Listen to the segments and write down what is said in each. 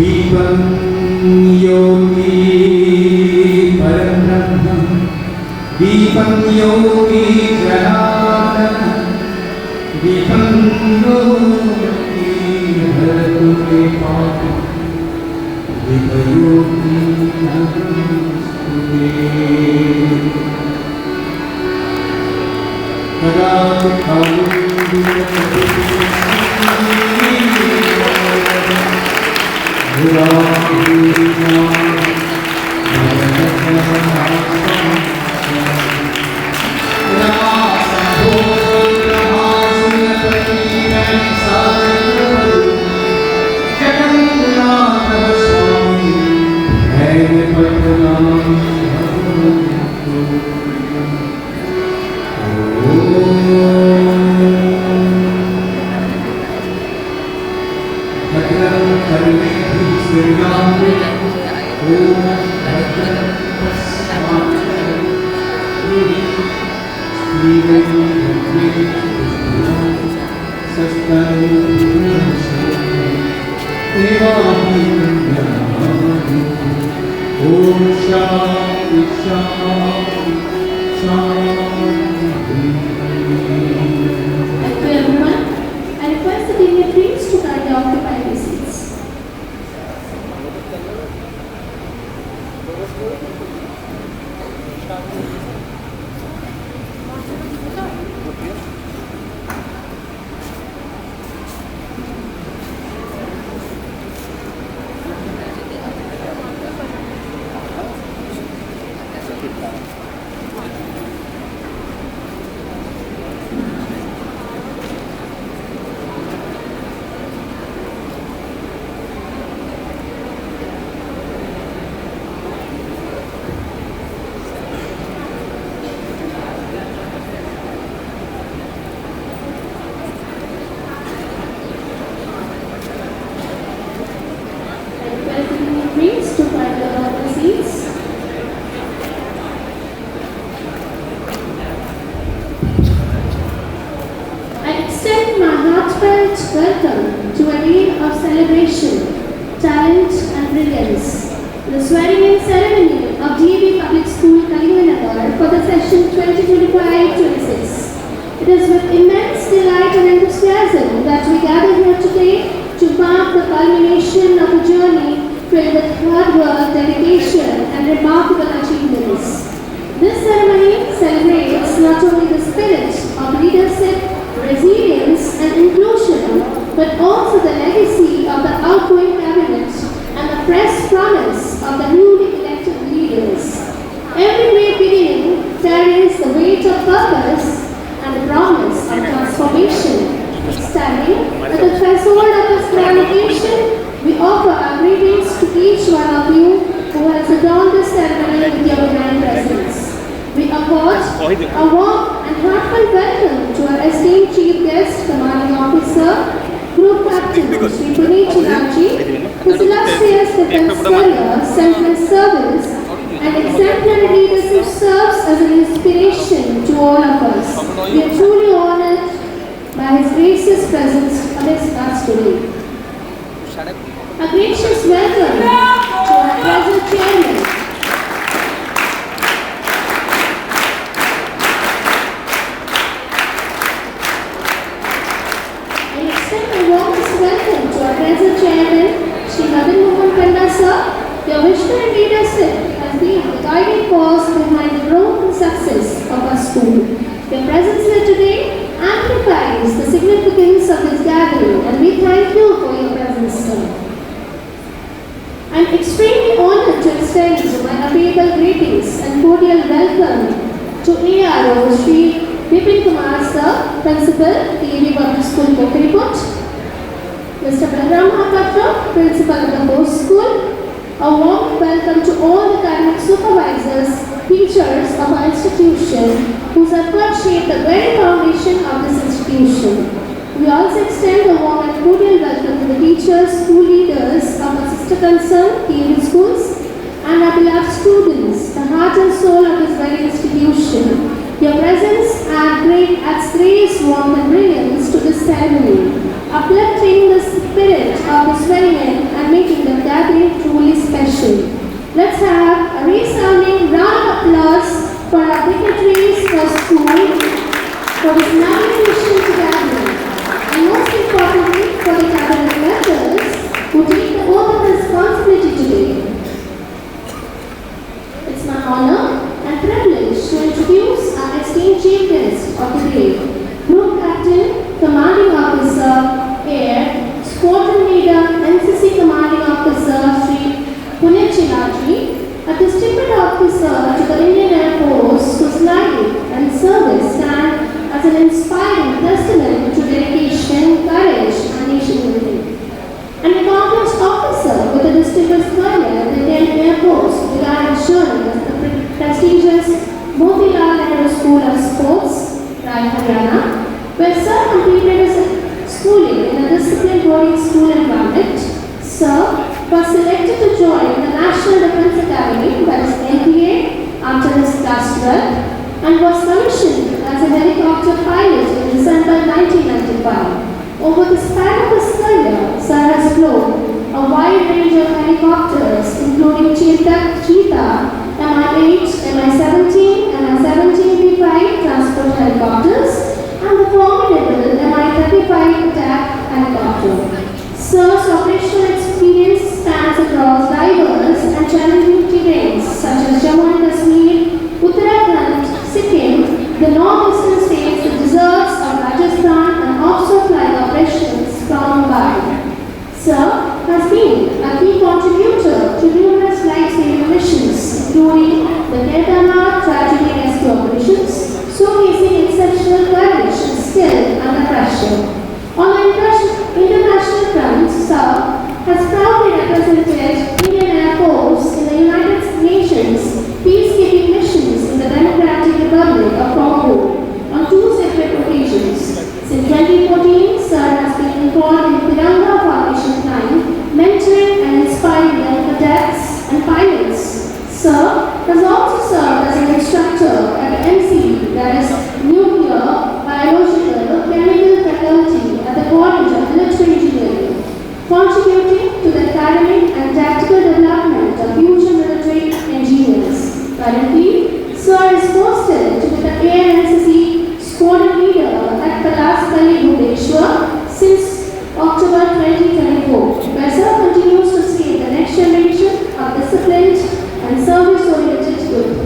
दीपं योगी परब्रह्म दीपं योगी जनार्दन दीपं योगी हरतु मे पापं दीपयोगी नमस्ते कदा welcome to a day of celebration, talent and brilliance. The swearing-in ceremony of DAV Public School, Kalinga Nagar for the session 2025-26. It is with immense delight and enthusiasm that we gather here today to mark the culmination of a journey filled with hard work, dedication and remarkable achievements. This ceremony celebrates not only the spirit of leadership, resilience and inclusion, but also the legacy of the outgoing cabinet and the fresh promise of the newly elected leaders. Every great beginning carries the weight of purpose and the promise of transformation. Standing at the threshold of this grand occasion, we offer our greetings to each one of you who has adorned this ceremony with your divine presence. We accord a warm and heartfelt welcome to our esteemed Chief Guest, Commanding Officer, Puneet Chilapji, whose illustrious defense career, selfless service, and exemplary leadership serves as an inspiration to all of us. We are truly honored by his gracious presence amidst us today. A gracious welcome to our present chairman. I extend my warmest welcome to our present chairman, Shri Madan Mohan Panda sir. Your visionary leadership has been the guiding force behind the growth and success of our school. Your presence here today amplifies the significance of this gathering, and we thank you for your presence, sir. I am extremely honored to extend my affable greetings and cordial welcome to ARO Shri Bipin Kumar sir, Principal, TAV Public School, Kokariput, Mr. Balaram Mahapatra, Principal of the Post School. A warm welcome to all the academic supervisors, teachers of our institution, whose efforts shape the very foundation of this institution. We also extend a warm and cordial welcome to the teachers, school leaders of our sister concern, TAV schools, and our beloved students, the heart and soul of this very institution. Your presence adds grace, warmth, and brilliance to this ceremony, uplifting the spirit of this very end and making the gathering truly special. Let's have a resounding round of applause for our dignitaries for school for this lovely mission to gathering, and most importantly for the cabinet members who take the oath of responsibility today. It's my honor and privilege to introduce our esteemed chief guest of the day, Group Captain, Commanding Officer, Air, Squadron Leader, NCC Commanding Officer, Shri Puneet Chilapji, a distinguished officer to the Indian Air Force whose life and service stand as an inspiring testament to dedication, courage, and nation building. An accomplished officer with a distinguished career in the Indian Air Force began his journey as the prestigious Motilal Nehru School of Sports, Rai, Haryana, where Sir completed his schooling in a disciplined boarding school environment. Sir was selected to join the National Defence Academy, that is NPA, after his class 12, and was commissioned as a helicopter pilot in December 1995. Over the span of his career, Sir has flown a wide range of helicopters, including Cheetah, Mi-8, Mi-17, Mi-17B5 transport helicopters, and the formidable Mi-35 attack helicopter. Sir's operational experience spans across diverse and challenging terrains such as Jammu and Kashmir, Uttarakhand, Sikkim, the northeastern states, the deserts of Rajasthan, and offshore flying operations from Mumbai. Sir has been a key contributor to numerous life-saving missions, including the Kedarnath tragedy rescue operations, showcasing exceptional courage and skill under pressure. On the international front, Sir has proudly represented Indian Air Force in the United Nations peacekeeping missions in the Democratic Republic of Congo on 2 separate occasions. Since 2014, Sir has been involved in Tiranga Foundation Time, mentoring and inspiring young cadets and pilots. Sir has also served as an instructor at the NCE, that is Nuclear, Biological, Chemical Faculty at the College of Military Engineering, contributing to the academic and tactical development of future military engineers. Currently, Sir is posted to be the ANCC Squadron Leader at Palaskali, Bhubaneswar since October 2024, where Sir continues to see the next generation of disciplined and service-oriented youth.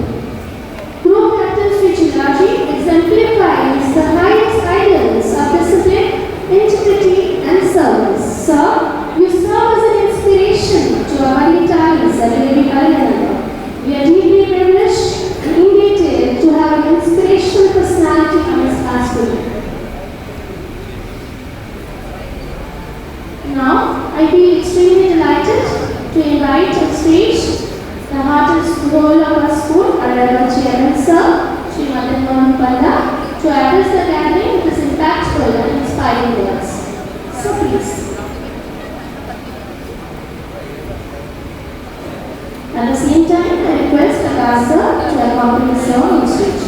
Group Captain Sri Chilapji exemplifies the highest ideals of discipline, integrity, and service. Sir, you serve as an inspiration to our retirees at Kalinga Nagar. We are deeply privileged and elated to have an inspirational personality amongst us today. Now, I feel extremely delighted to invite on stage the heart and soul of our school, our Reverend Chairman Sir, Shri Madan Mohan Panda, to address the gathering with his impactful and inspiring words. So please. Akash sir to accompany sir on stage.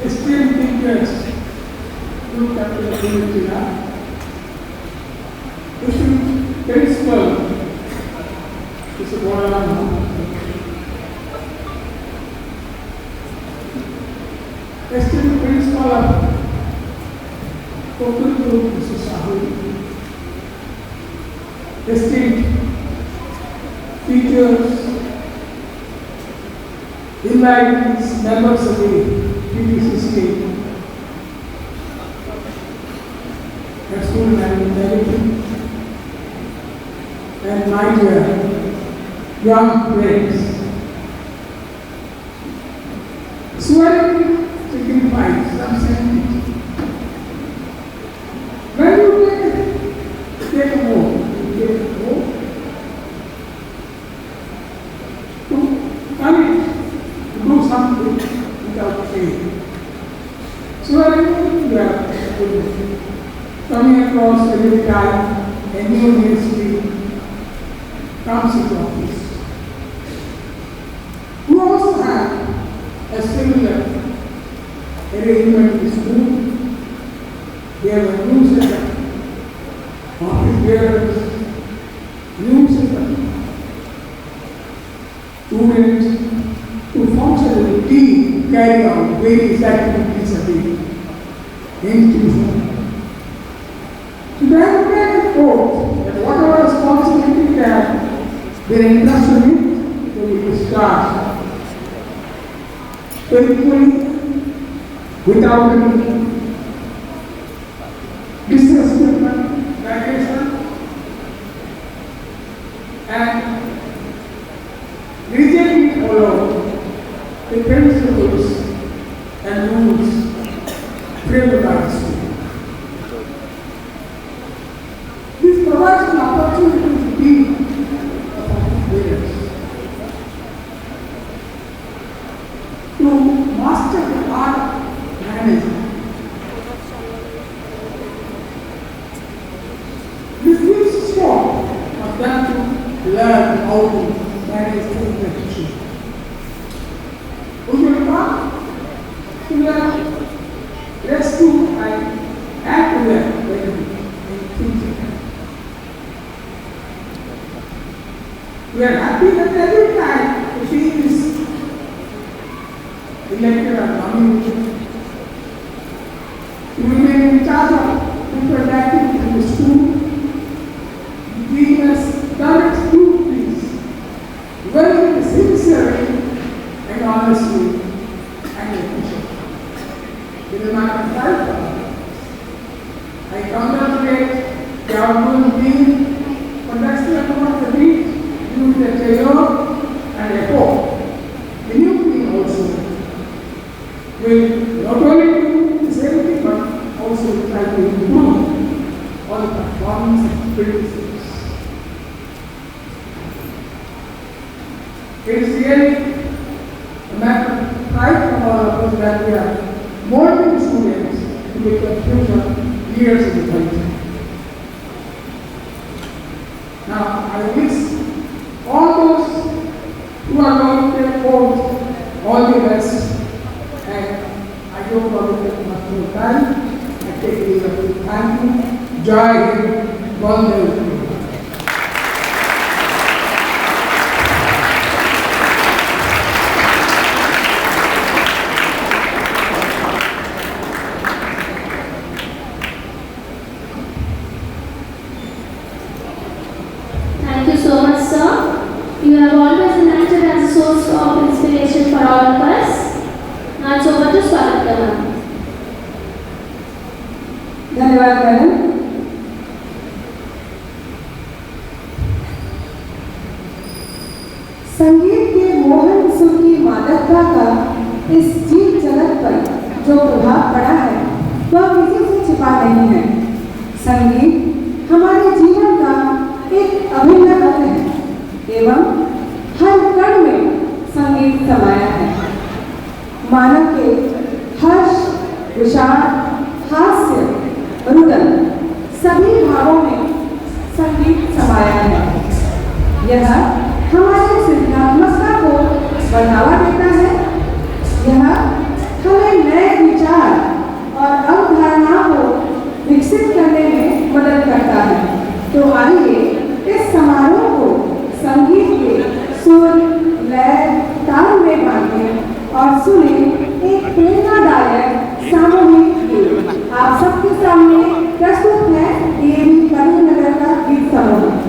Esteemed teachers, good afternoon, esteemed principal, Mr. Boran, esteemed principal of Prithvee, Mr. Sahu, esteemed teachers, invited members of the PTCC, and school management, and my dear young friends. Swearing signifies some sentiment. When you take a vote, you take a vote to commit to do something without fail. Swearing, you are coming across every time a new ministry comes into office. We also have a similar arrangement in school. We have a new set of office bearers, new set of students to function as a team to carry out various activities of the institution. So they have to take a quote that whatever responsibility that they are entrusted with, they will discharge faithfully, without any disrespect, variation, and diligently follow the principles and rules framed by the school. This provides an opportunity to be leaders to master the art of management. This gives scope for them to learn how to manage the institution. We will come to learn rescue and add to them in thinking. We are happy that every time we see this elected or nominated to remain in charge of different activities in the school, we must direct duties very sincerely and honestly and efficiently. It is not a fault. I congratulate the outgoing dean for the excellent work they did during the tenure and effort. The new team also will not only do the same thing but also try to improve all the performance and criticisms. It is really a matter of pride for all of us that we are molding students to become future leaders in the country. Now, I wish all those who are going to take vote all the best, and I don't want to take much more time. I take leave of you. Thank you. Jai Hind. Baldev. Thank you so much, sir. You have always been acted as a source of inspiration for all of us. Now it's over to Swagata ma'am. धन्यवाद madam. संगीत के मोहन सुर की मादकता का इस जीव जगत पर जो प्रभाव पड़ा है वह किसी से छिपा नहीं है। संगीत हमारे जीवन का एक अभिन्न अंग है एवं हर कण में संगीत समाया है। मानव के हर्ष, विषाद, हास्य, रुदन सभी भावों में संगीत समाया है। यह हमारी सृजनात्मकता को बढ़ावा देता है। यह हमें नए विचार और अवधारणाओं को विकसित करने में मदद करता है। तो आइए इस समारोह को संगीत के सुर, लय, ताल में बांधें और सुने एक प्रेरणादायक सामूहिक गीत। आप सबके सामने प्रस्तुत है डीएवी कलिंग नगर का गीत समूह।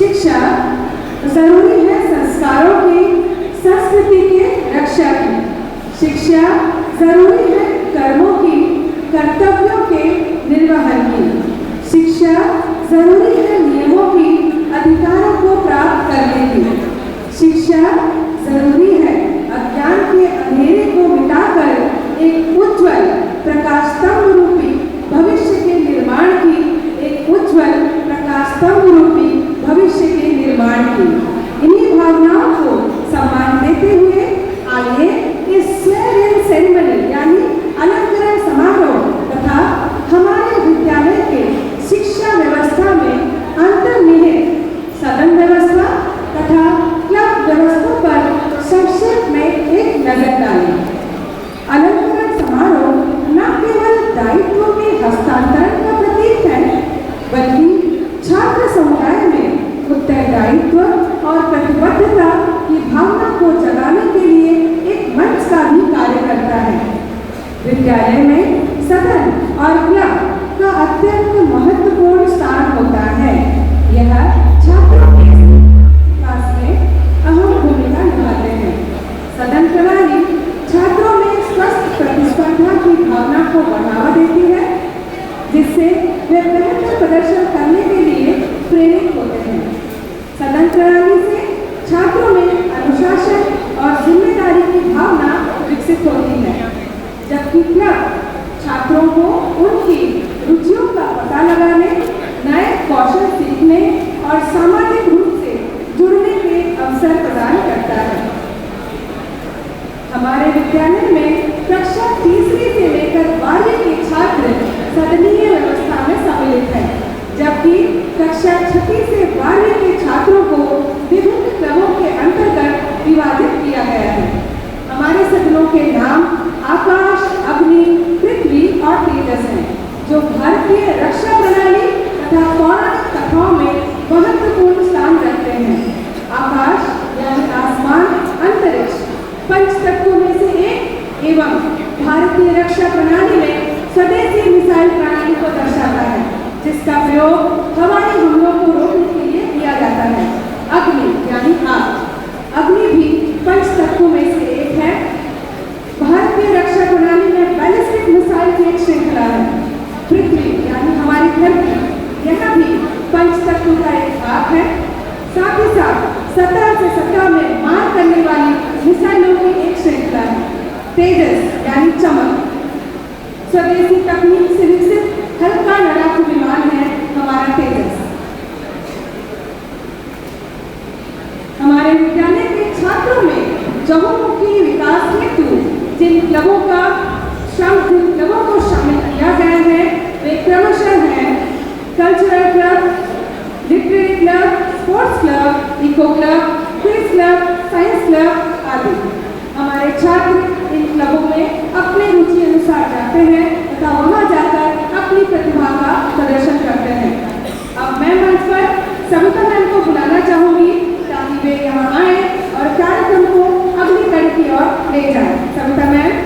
शिक्षा जरूरी है संस्कारों की, संस्कृति के रक्षा की। शिक्षा जरूरी है कर्मों की, कर्तव्यों के निर्वहन की। शिक्षा जरूरी है नियमों की, अधिकारों को प्राप्त करने की। शिक्षा जरूरी है अज्ञान के अंधेरे को मिटाकर एक उज्जवल प्रकाश स्तंभ रूपी भविष्य के निर्माण की, एक उज्जवल प्रकाश स्तंभ रूपी भविष्य के निर्माण की। इन्हीं भावनाओं को सम्मान देते हुए आइए इस स्वेरिंग सेरेमनी यानी अलंकरण समारोह तथा हमारे विद्यालय के शिक्षा व्यवस्था में अंतर्निहित सदन व्यवस्था तथा क्लब व्यवस्था पर संक्षेप में एक नजर डालें। अलंकरण समारोह न केवल दायित्वों के हस्तांतरण का प्रतीक है, बल्कि छात्र समुदाय में उत्तरदायित्व और प्रतिबद्धता की भावना को जगाने के लिए एक मंच का भी कार्य करता है। विद्यालय में सदन और क्लब का अत्यंत महत्वपूर्ण स्थान होता है। यह छात्रों के विकास में अहम भूमिका निभाते हैं। सदन प्रणाली छात्रों में स्वस्थ प्रतिस्पर्धा की भावना को बढ़ावा देती है, जिससे वे बेहतर प्रदर्शन करने के लिए प्रेरित होते हैं। सदन प्रणाली से छात्रों में अनुशासन और जिम्मेदारी की भावना विकसित होती है, जबकि क्लब छात्रों को उनकी रुचियों का पता लगाने, नए कौशल सीखने और सामाजिक रूप से जुड़ने के अवसर प्रदान करता है। हमारे विद्यालय में कक्षा तीसरी से लेकर 12वीं के छात्र सदनीय व्यवस्था में सम्मिलित हैं, जबकि कक्षा 6वीं से 12वीं के छात्रों को विभिन्न क्लबों के अंतर्गत विभाजित किया गया है। हमारे सदनों के नाम आकाश, अग्नि, पृथ्वी और तेजस हैं, जो भारतीय रक्षा प्रणाली तथा पौराणिक कथाओं में महत्वपूर्ण स्थान रखते हैं। आकाश यानी आसमान, अंतरिक्ष पंच तत्वों में से एक एवं भारतीय रक्षा प्रणाली में स्वदेशी मिसाइल प्रणाली को दर्शाता है, जिसका प्रयोग हवाई हमलों को रोकने के लिए किया जाता है। अग्नि यानी आग, अग्नि भी पंच तत्वों में से एक है। भारतीय रक्षा प्रणाली में बैलिस्टिक मिसाइल की एक श्रृंखला है। पृथ्वी यानी हमारी धरती, यह भी पंच तत्वों का एक भाग है। साथ ही साथ सतह से सतह में मार करने वाली मिसाइलों की एक श्रृंखला है। तेजस यानी चमक, स्वदेशी तकनीक से विकसित हल्का लड़ाकू विमान है हमारा तेजस। हमारे विद्यालय के छात्रों में चहुमुखी विकास हेतु जिन क्लबों को शामिल किया गया है, वे क्रमशः हैं cultural club, literary club, sports club, eco club, quiz club, science club आदि। हमारे छात्र इन क्लबों में अपने रुचि अनुसार जाते हैं तथा वहां जाकर अपनी प्रतिभा का प्रदर्शन करते हैं। अब मैं मंच पर सविता मैम को बुलाना चाहूंगी ताकि वे यहाँ आए और कार्यक्रम को अगली कड़ी की ओर ले जाए। Savita ma'am.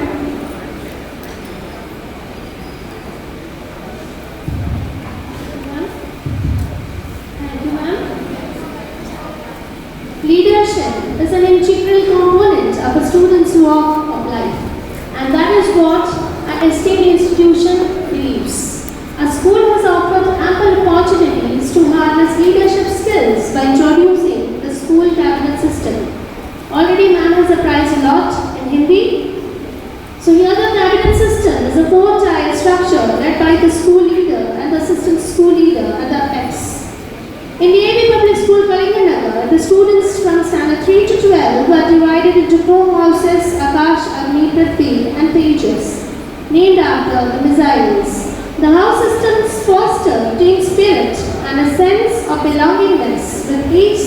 Leadership is an integral component of a student's walk of life, and that is what an state institution believes. A school has offered ample opportunities to harness leadership skills by introducing the school cabinet system. Already ma'am has apprised a lot in Hindi. So here the cabinet system is a 4-tier structure led by the school leader and the assistant school leader at the apex. In the AB Public School Kalinga Nagar, the students from standard 3 to 12 were divided into 4 houses, Akash, Agni, Prithvee and Tejas, named after the missiles. The house systems foster team spirit and a sense of belongingness, with each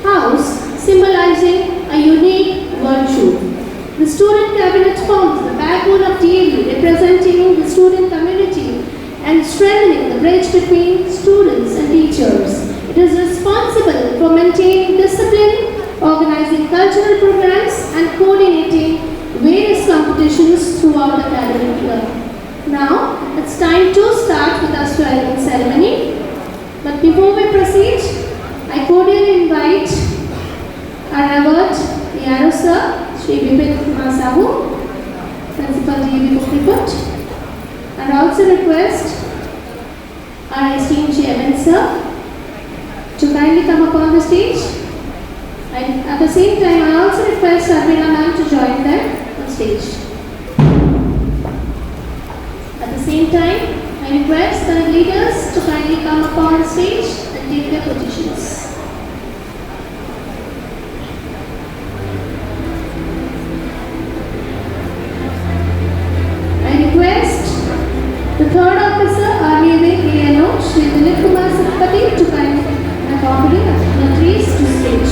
house symbolizing a unique virtue. The student cabinet forms the backbone of DAV, representing the student community and strengthening the bridge between students and teachers. It is responsible for maintaining discipline, organizing cultural programs, and coordinating various competitions throughout the academic year. Now, it's time to start with our swearing ceremony. But before we proceed, I cordially also request our esteemed chairman sir to kindly come upon the stage. And at the same time, I also request Sarvina ma'am to join them on stage. At the same time, I request the leaders to kindly come upon the stage and take their positions. I request the third officer, RVA ANO, Shri Dilip Kumar Sarpati, to kindly accompany the trees to stage.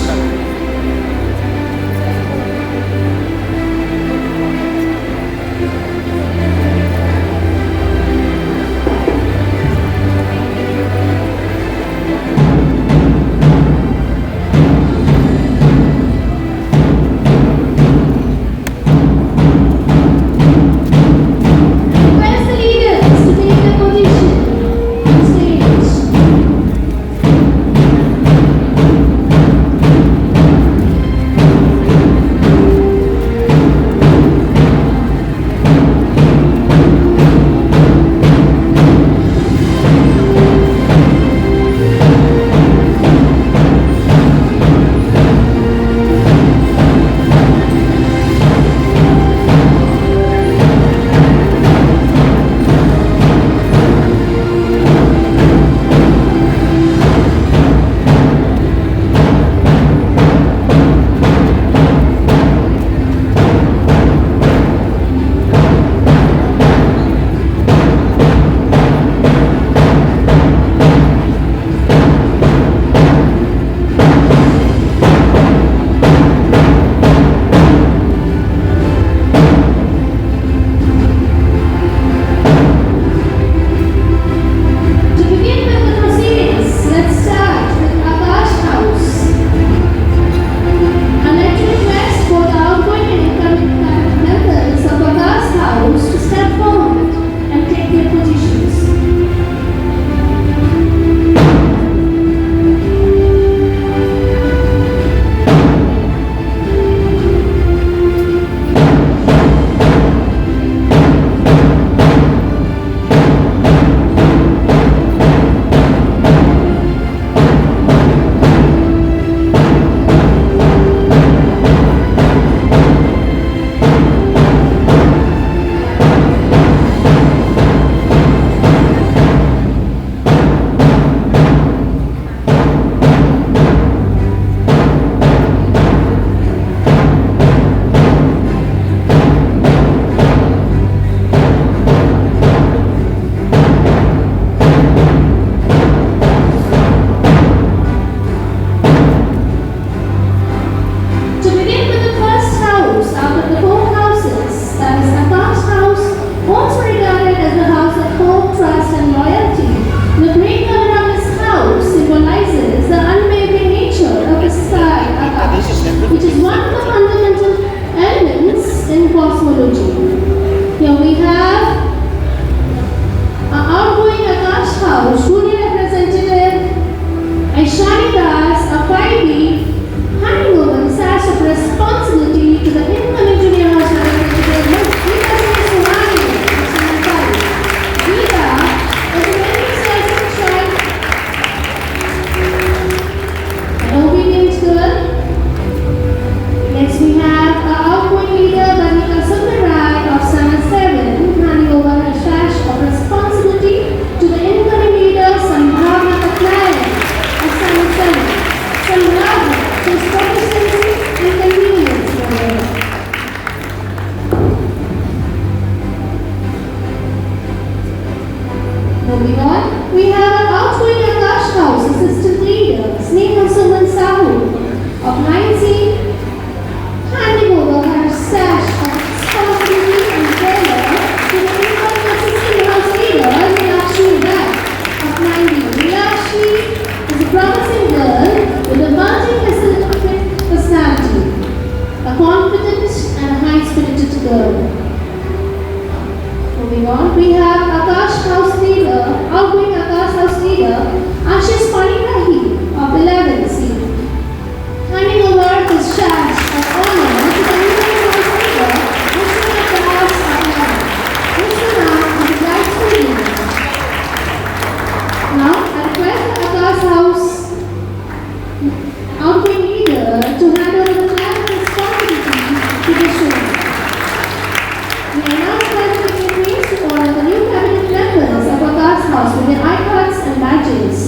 Moving on, we have an outgoing Akash House Assistant Leader, Sneha Suman Sahu of 9C, handing over her sash of responsibility and care to the incoming Assistant House Leader, Nilakshi Rai of 9D. Nilakshi is a promising girl with a multi-faceted personality, a confident and high-spirited girl. Moving on, we have Akash House Leader, outgoing Akash House Leader, Ashish Panirahi of 11C, handing over his charge of honor to the incoming House Leader, Mr. Akash of 11. Mr. Ram is the rightful leader. outgoing leader to hand over the planned responsibility to the show. We are now inviting the please to honor the new cabinet members of Akash House with their iPads and badges.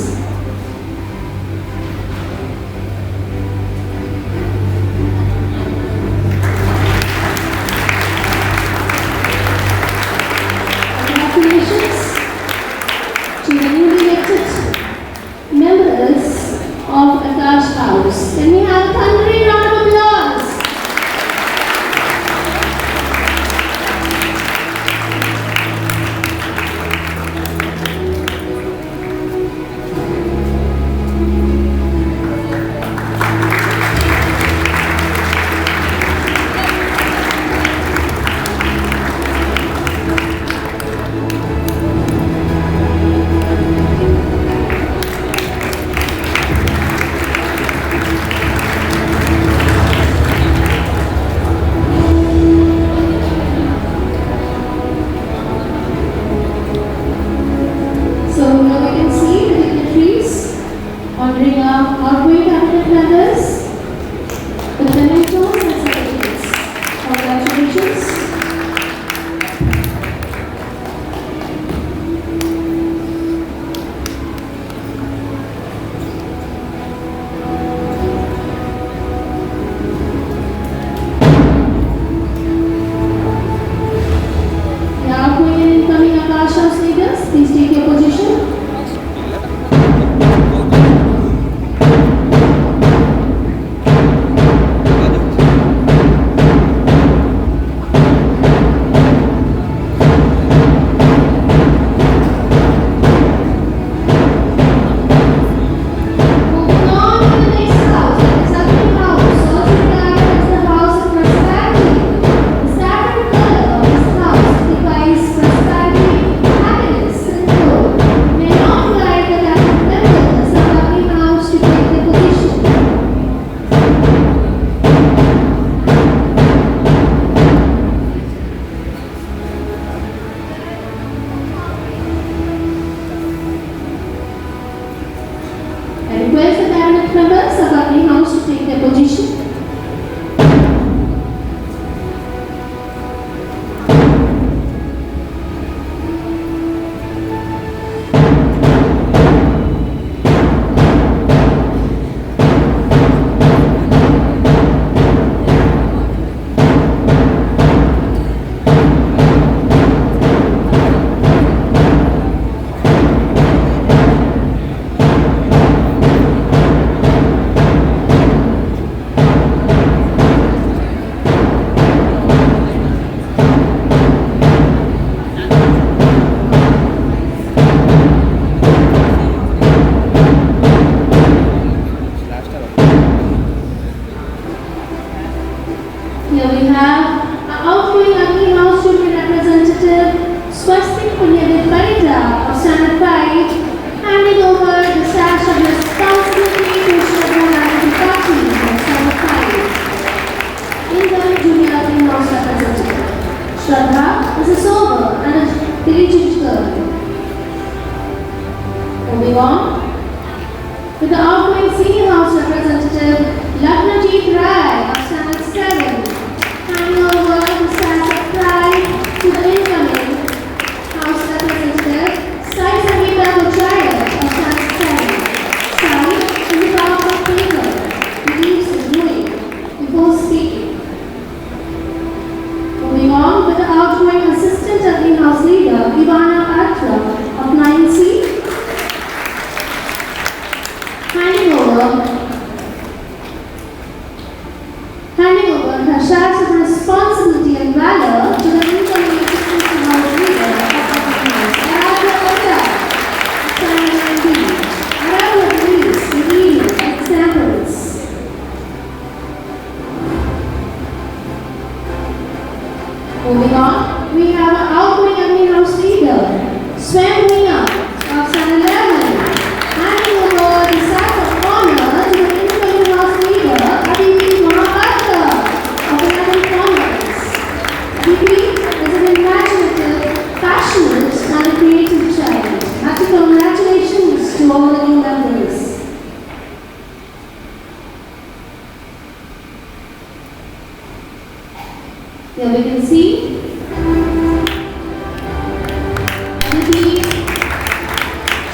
Congratulations to the newly elected members of Akash House. Can we have a thundering round of applause? So now we can see the dignitaries honoring our outgoing cabinet members with the mementos and certificates. Congratulations. The outgoing and incoming Akash House leaders, please take your position. Moving on to the next house, the Agni house, also regarded as the house of prosperity. The standard color of this house signifies prosperity, happiness, and growth. May not like the cabinet members of Agni house to take their position. I request the cabinet members of Agni house to take their position. Here we have our outgoing Agni House Student Representative Swastik Punyadev Parida of Standard 5, handing over the sash of responsibility to Shraddha Narayan Party of Standard 5. Incoming Junior Agni House Representative. Shraddha is a sober and a diligent girl. Moving on with the outgoing Senior House Representative Lakhnajit Rai of Standard 7, handing Here we can see the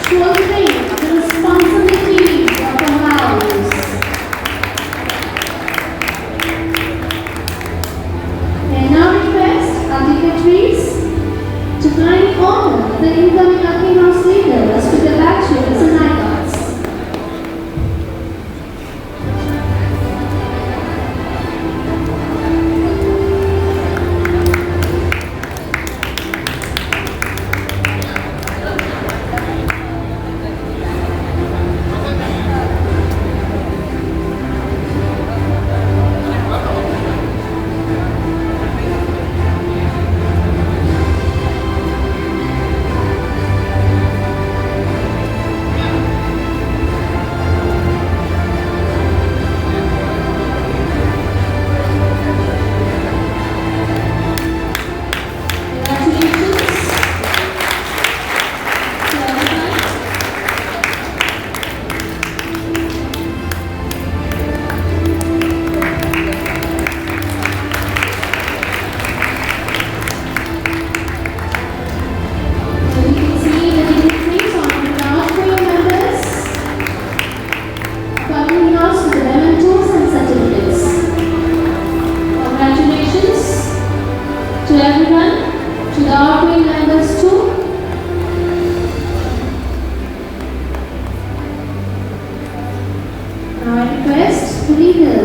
shouldering the responsibility of the house. I now request our dignitaries to kindly honor the incoming Agni house leaders with the bachelors and icons.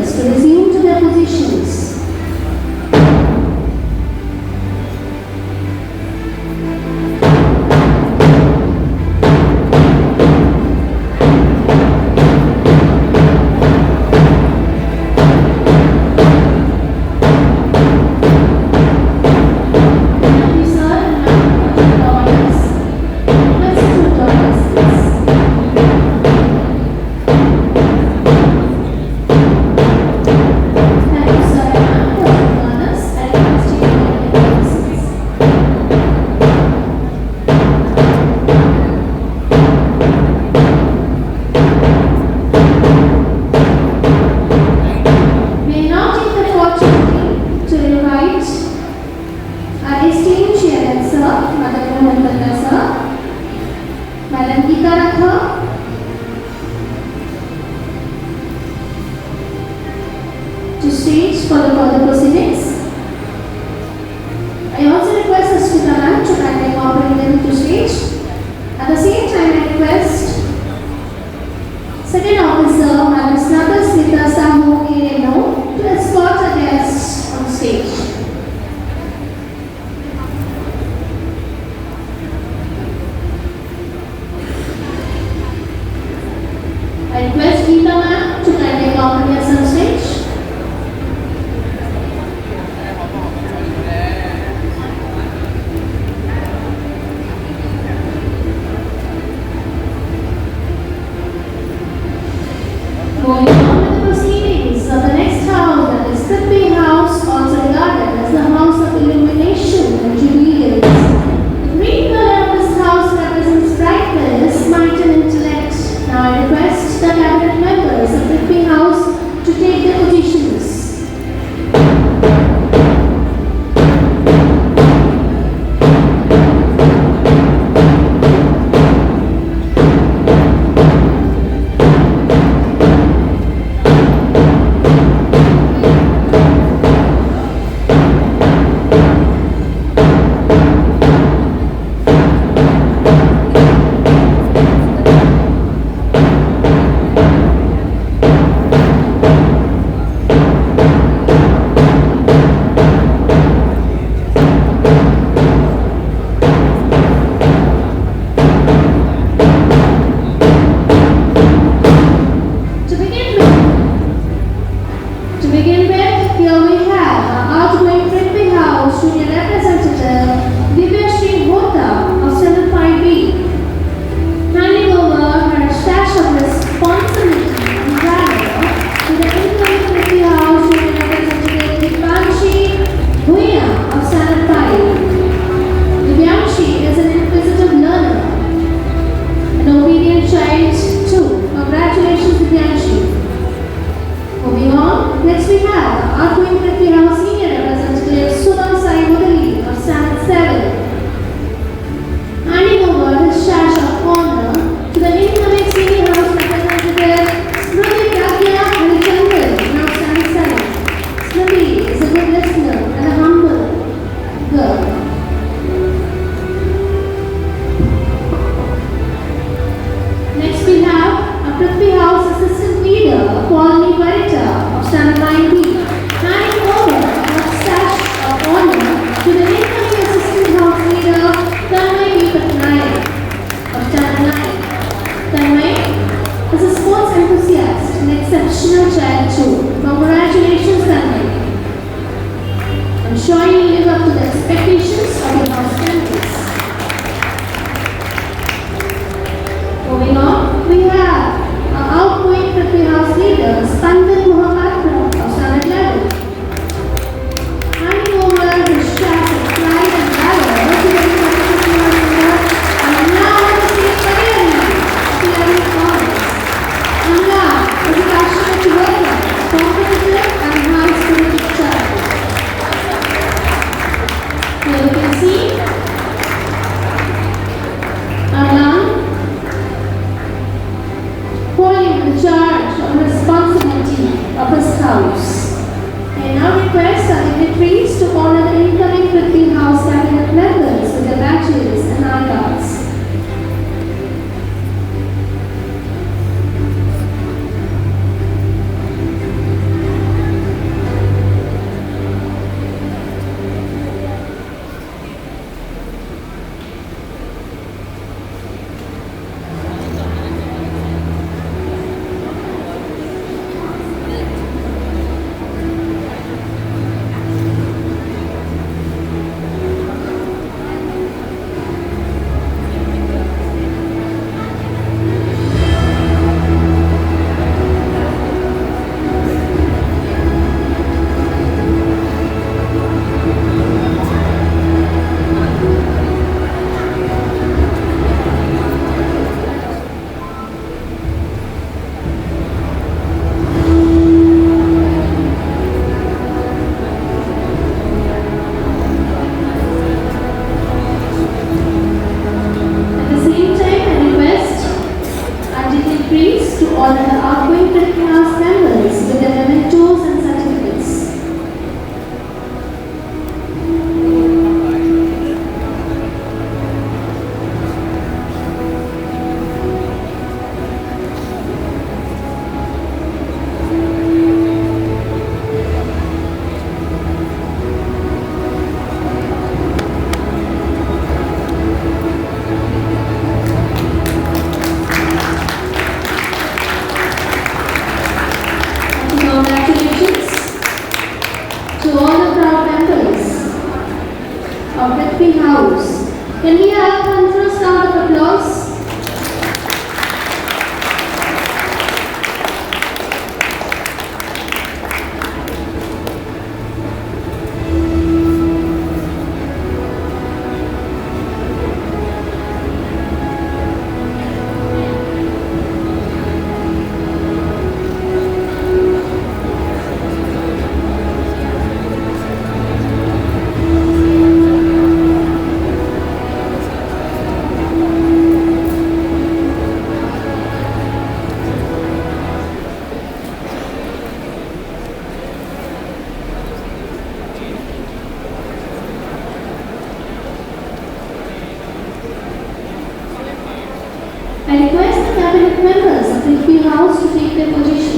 To resume to their positions. To stage for the further proceedings. I also request Asmita ma'am to kindly accompany them to stage. At the same time, I request Second Officer Madam Smita Sahu Kireno to escort our guests on stage. I request Geeta ma'am to kindly accompany us on stage. Going on with the proceedings of the next house, that is Prithvee House, also regarded as the House of Illumination and Jubilees. The green color of this house represents brightness, might and intellect. Now I request the cabinet members of Prithvee House to take their positions. Next we have Outgoing Prithvee House Senior Representative the members of Prithvee House to take their positions.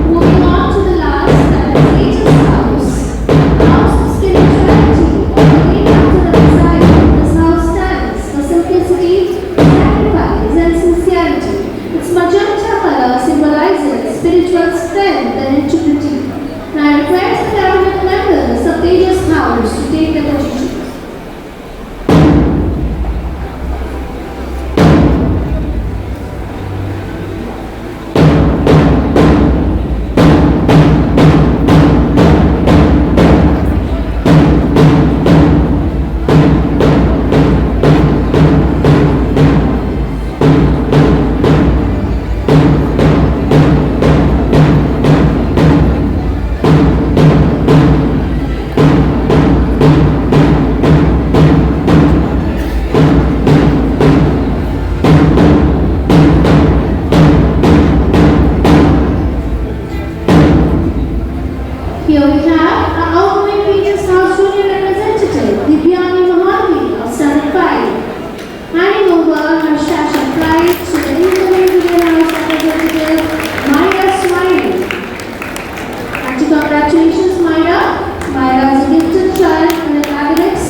Moving on to the last, that is Tejas House. House of spirituality, or the name after the Messiah. This house stands for simplicity, sacrifice, and sincerity. Its magenta color symbolizes spiritual strength and integrity. And I request the cabinet members of Tejas House to take their positions. Here we have our outgoing Tejas House Junior representative, Divyani Mahali of Standard 5, handing over her sash of pride to the incoming Junior House representative, Myra Smiley. And to congratulations, Myra. Myra is a gifted child in academics.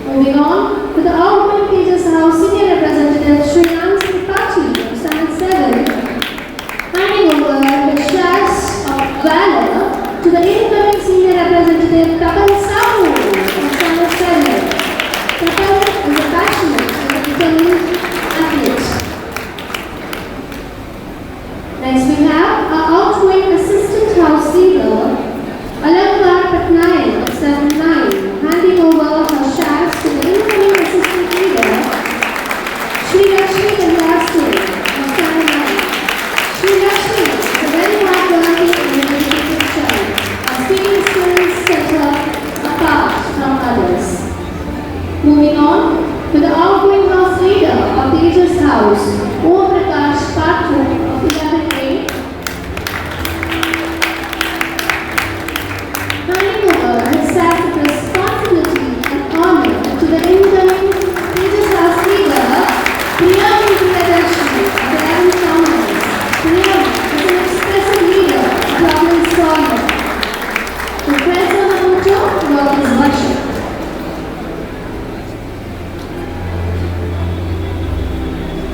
Moving on to the outgoing Tejas House Senior representative, Shreyansh Tripathi of Standard 7. Handing over the shares of valor to the incoming senior representative Kalinga Nagar of Standard 7. Kapil is a passionate and a determined athlete. Next we have our outgoing assistant house leader, Kalinga Nagar of Standard 9, handing over her shares to the incoming assistant leader, Shri Lakshmi Kandastu of Standard 9. Shri Lakshmi is a very hard-working and dedicated child. Her speaking skills set her apart from others. Moving on to the outgoing house leader of Tejas House, Om Prakash Patru of 11th grade, handing over his sack of responsibility and honor to the incoming Tejas House leader, Priyam Priyadarshini of 11th Commerce. Priyam is an expressive leader of problem solver. The press on the motto, work is worship.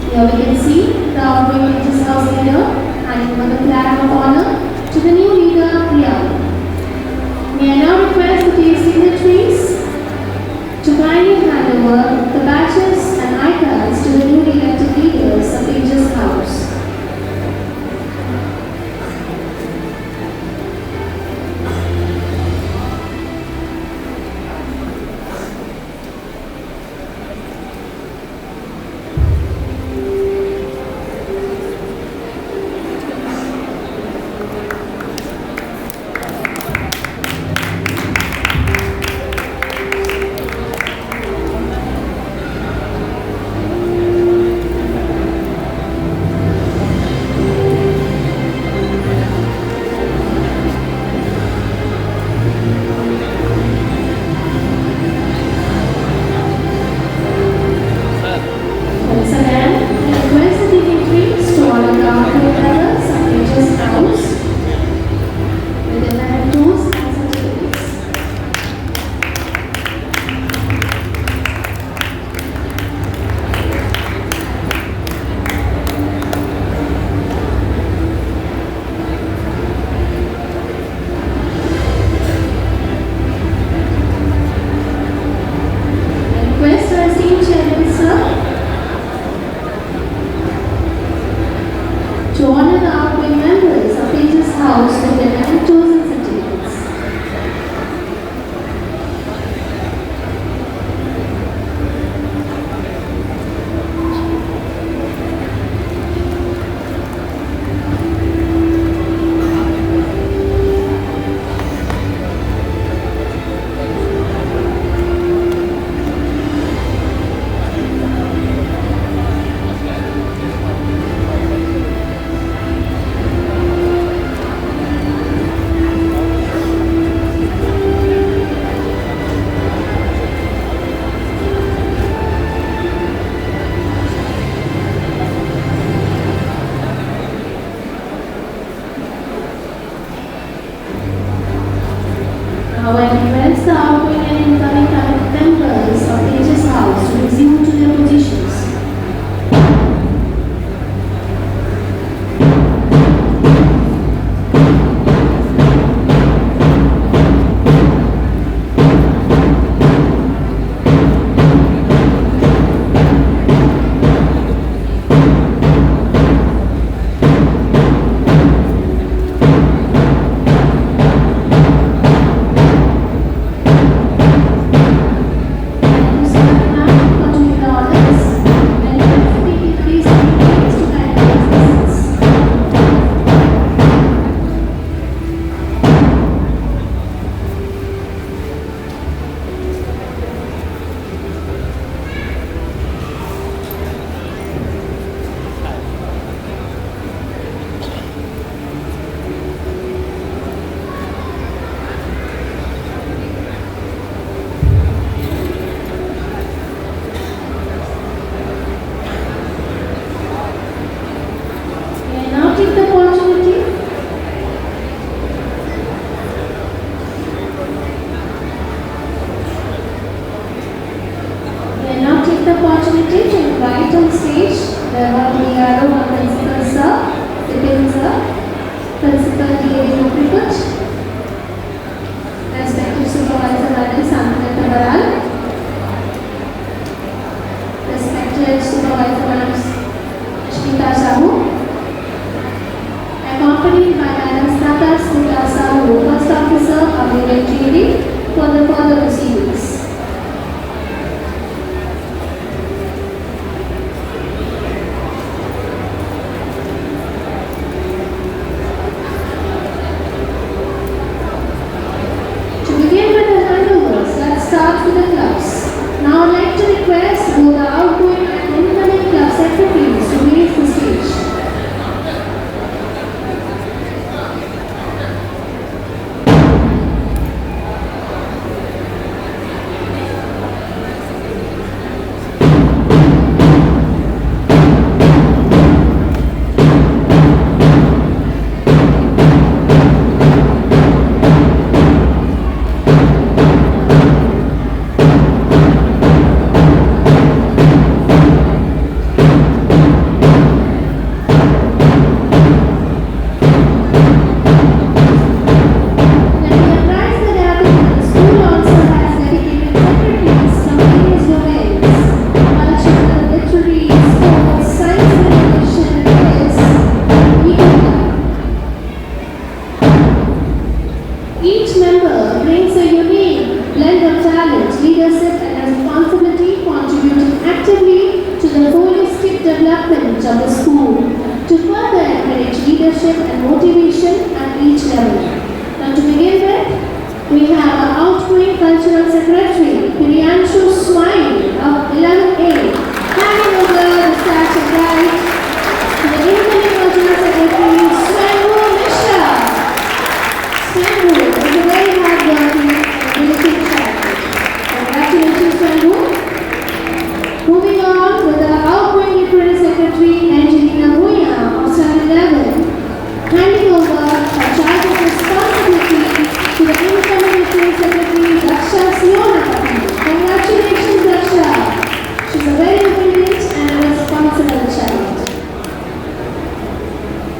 Here we can see the outgoing Tejas House leader handing over the flag of honor to the new leader, Priyam. May I now request the team signatories to kindly hand over the badges and icons to the newly elected leaders of Tejas House. Respected Supervisor Madam Samantha Baral, respected Supervisor Madam Shmita Sahu, accompanied by Madam Snata Smita Sahu, First Officer of the GD, for the further proceedings. Start with the clubs. Now I'd like to request both the outgoing and incoming club secretaries to raise the stage.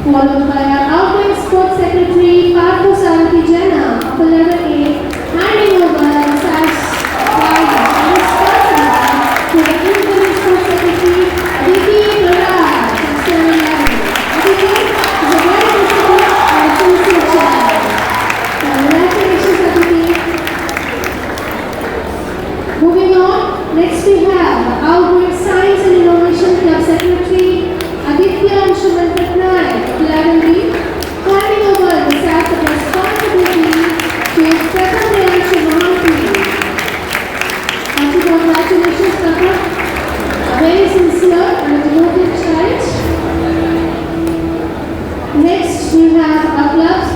Followed by our outgoing sports secretary, Partho Saranthi Jana, of 11A, handing over the sash to the incoming sports secretary, Aditi Praraj, of 711. Aditi is a very disciplined and sincere child. Congratulations, Aditi. Moving on, next we have the outgoing science and innovation club secretary, Aditya Anshuman Patnaik, 11B, handing over the sash of responsibility to his second generation Mahanti. Happy congratulations, Papa. A very sincere and devoted child. Next, we have our club's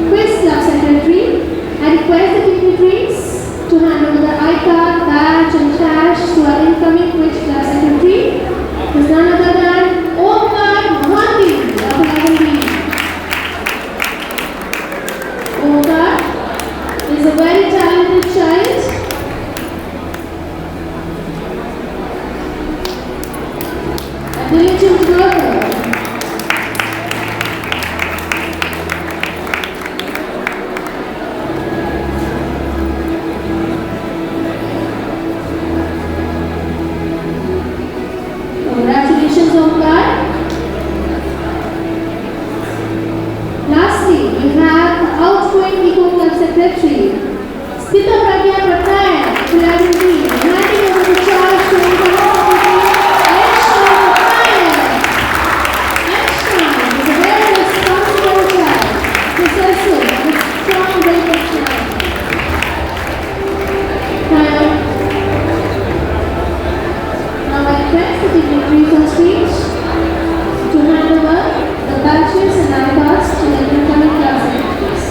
quiz club secretary. I request the dignitaries to hand over the iCard, badge, and cash to our incoming quiz club secretary. Is none other than Omkar Mohanty of 11B. Omkar is a very talented child. A diligent worker. Congratulations, Omkar. Lastly, we have the outgoing Eco Club Secretary, Stita Pragya Patnaik, 11B, handing over the charge to incoming secretary, Aishna Patnaik. Aishna is a very responsible child, possessive with strong will personality. Now I request the dignitaries on stage to hand over the badges and iCards to the incoming club secretaries.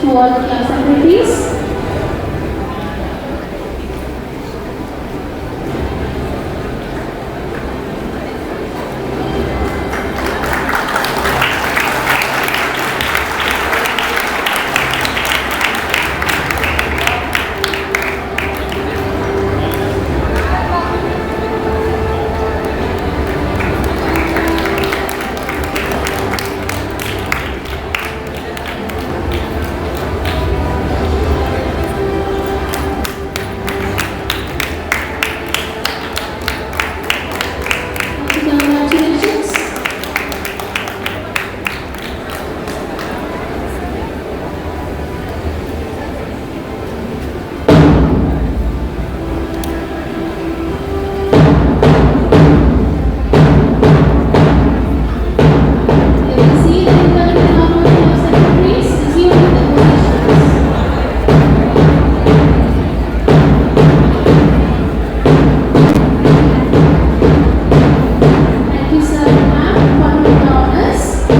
to all the class secretaries. Congratulations. You will see the incoming harmony of secretaries resuming the positions. Thank you, sir and ma'am, for doing the honors. I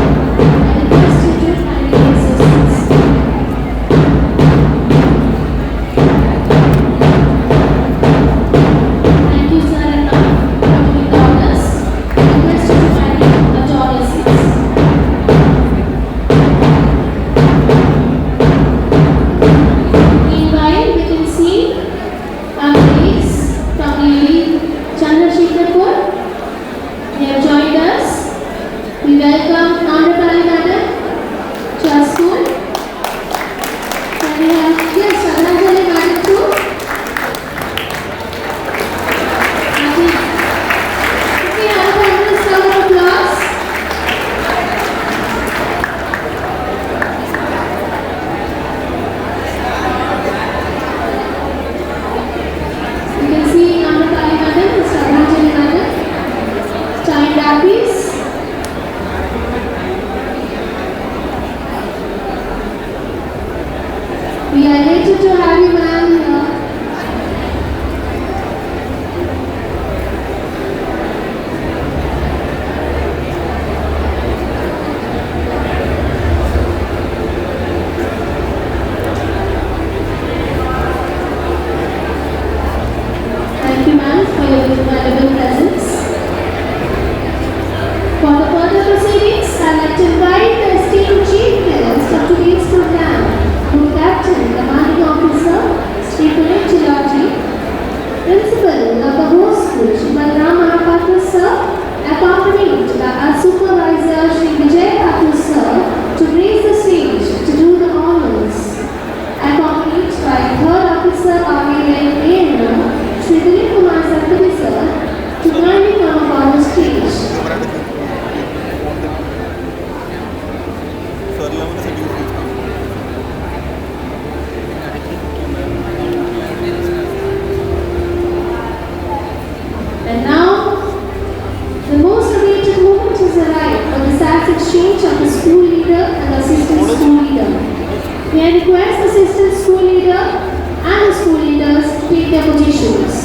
request you to kindly take your seats. Thank you, sir and ma'am, for doing the honors. I request you to kindly adjourn your seats. Meanwhile, we can see our colleagues from UV Chandrasekharpur. They have joined us. We welcome Amrapali Madam to our school. And we have Shraddhanjali Madam too. Can we have a endless round of applause? You can see Amrapali Madam, Shraddhanjali Madam. Stand up, please. We are elated to have you, ma'am, here. Thank you, ma'am, for your valuable presence. For the further proceedings, I'd like to invite the esteemed chief guest of today's program, Group Captain, Commanding Officer, Sri Puneet Chilaji, Principal of the host school, Sri Balram Mahapatra sir, accompanied by our supervisor, Sri Vijay Thakur sir, to grace the stage to do the honors. Accompanied by third officer, Army A&M, Sri Dilip Kumar Sattari sir, to kindly come upon the stage. And now, the most awaited moment has arrived for the SAS exchange of the school leader and the assistant school leader. May I request the assistant school leader and the school leaders to take their positions.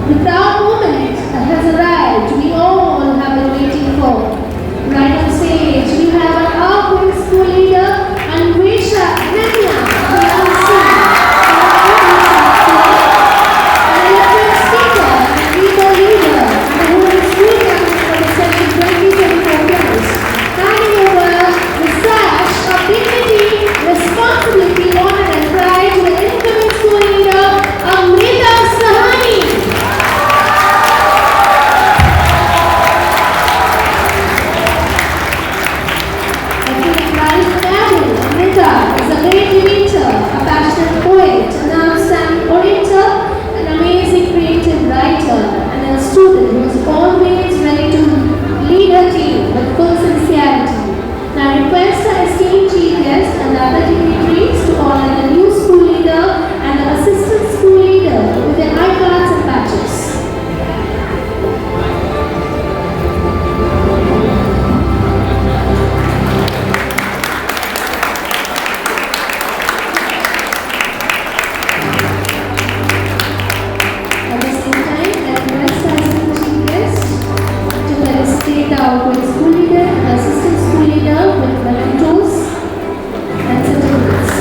The proud moment has arrived we all have been waiting for. Right on stage, we have our outgoing school leader, Invocation, and elected speaker and legal leader, and who is school government for the session 2024 class, handing over the sash of dignity, responsibility, honor, and pride to the incoming school leader, Amrita Sahani. Amrita is a great debater, a passionate poet, an outstanding orator, an amazing creative writer, and a student who is always ready to lead her team with full sincerity. Now I request our esteemed chief guest and other dignitaries to honor the new school leader and the assistant school leader with their I-cards and badges. At the same time, I request our esteemed chief guest to felicitate the outgoing school leader and the assistant school leader with mementos and certificates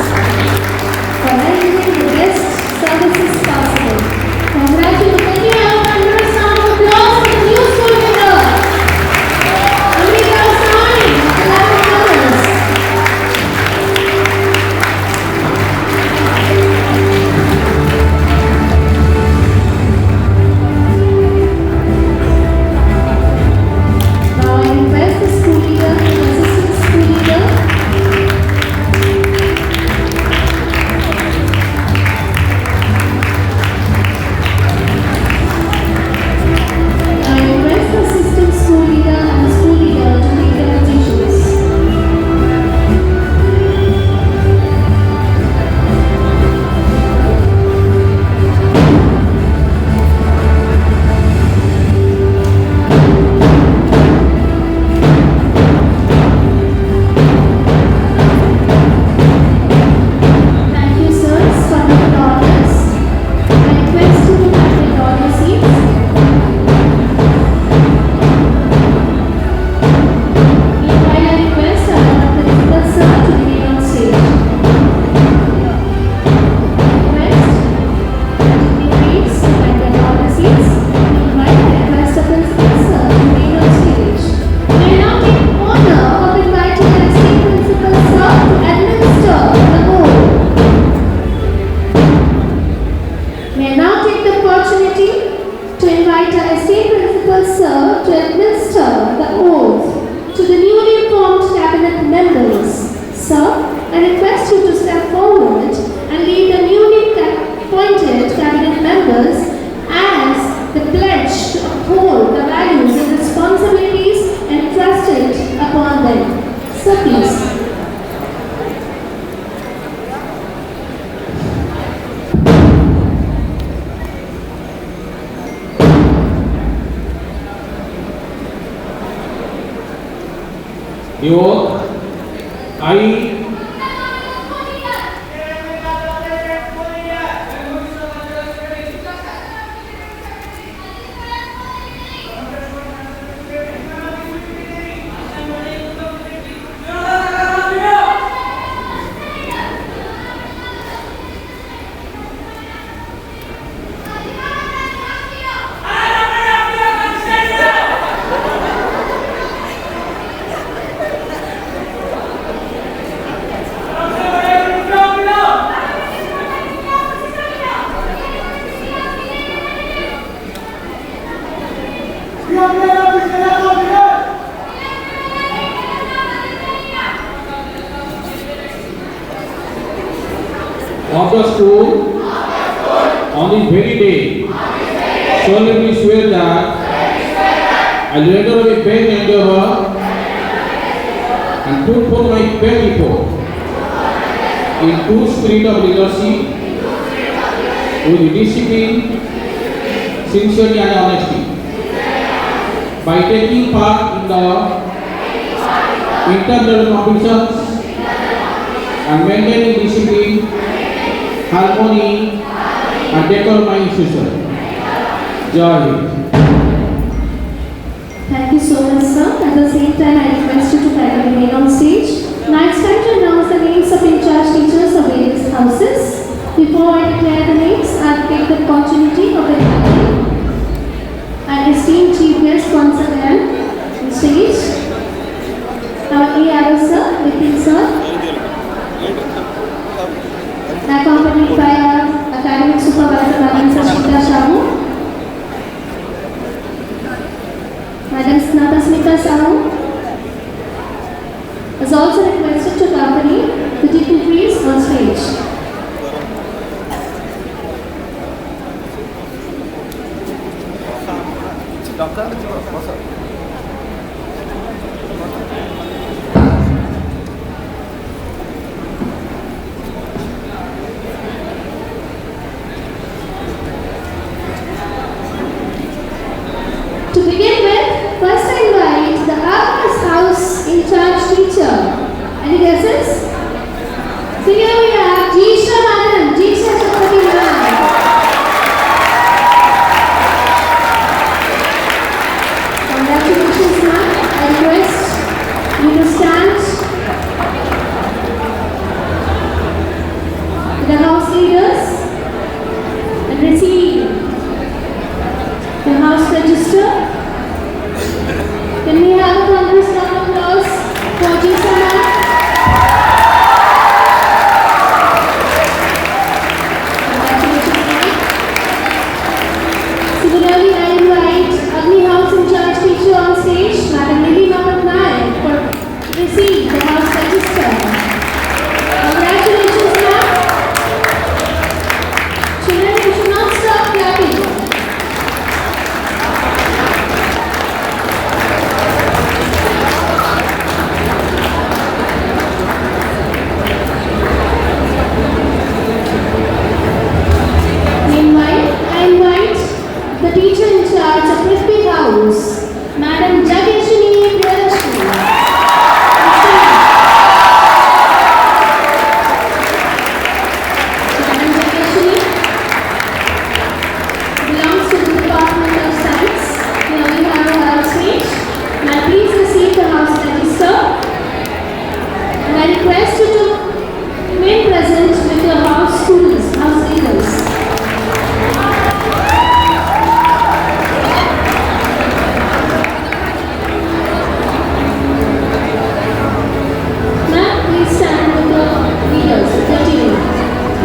for rendering the best services possible. Congratulations! Can you have a round of applause for the new school leader, Amrita Sahani, of 11 members. Now I request the school leader and assistant school leader and the school leader to take their positions. Thank you, sirs, for the orders. I request you to take all your seats. Meanwhile, I request our principal sir to remain on stage. Request that dignitaries to take all the seats. Meanwhile, I request the principal sir to remain on stage. I now take the honor of inviting our esteemed principal sir to administer the oath. May I now take the opportunity to invite our esteemed principal sir to administer the oath to the newly formed cabinet members. Sir, I request you to step forward and lead the newly appointed cabinet members as the pledge to uphold the values and responsibilities entrusted upon them. Sir, please. The oath. I of the school on this very day solemnly swear that I will render with best endeavor and put forth my best effort in true spirit of leadership with discipline, sincerity and honesty by taking part in the internal competitions and maintaining discipline, harmony, and decorum my institution. Jai Hind. Thank you so much, sir. At the same time, I request you to kindly remain on stage. Now it's time to announce the names of in-charge teachers of various houses. Before I declare the names, I'll take the opportunity of inviting our esteemed chief guest once again on stage. Our ARO sir, Vipin sir, accompanied by our academic supervisor, Madam Sashita Shahu, Madam Snatasmita Sahu is also requested to accompany the dignitaries on stage. To begin with, first I invite the Akash House in charge teacher. Any guesses? So here we have Jisha Madam, Jisha Chakravarti Madam. Congratulations ma'am. I request you to stand. The house leaders and receive the house register. Can we have a thunderous round of applause for Jisha ma'am? Congratulations ma'am. Similarly, I invite Agni House in charge teacher on stage, Madam Lily Nayak, for receive the house register. Congratulations ma'am. Children, you should not stop clapping. Meanwhile, I invite the teacher in charge of Prithvee House, Madam Jageshini Priyadashini. Madam Jageshini belongs to the Department of Science. Here we have her on stage. Now please receive the house register. And I request you to remain present with your house students, house leaders. Ma'am, please stand with the leaders, with the team.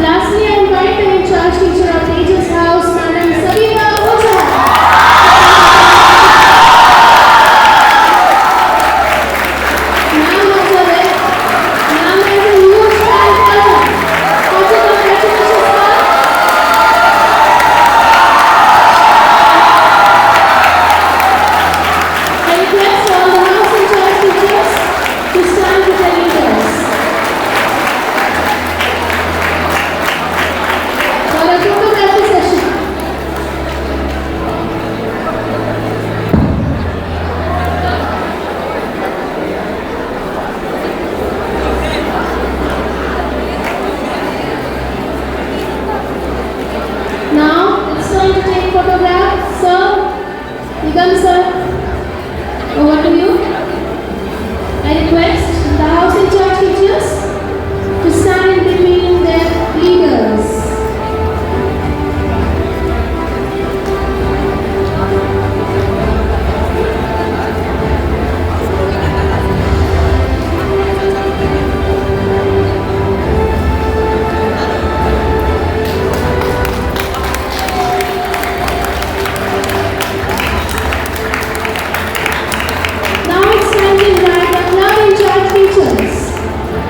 Lastly, I invite the in-charge teacher of Tejas House, Madam Sabina Oza. Ma'am has a huge fan following. Also, congratulations, ma'am. I request all the house in-charge teachers to stand with their leaders. For a photography session. Now it's time to take photograph. Sir, you come, sir. Over to you. I request the house in charge teachers to stand in between their leaders. Now it's time to invite the club in charge teachers.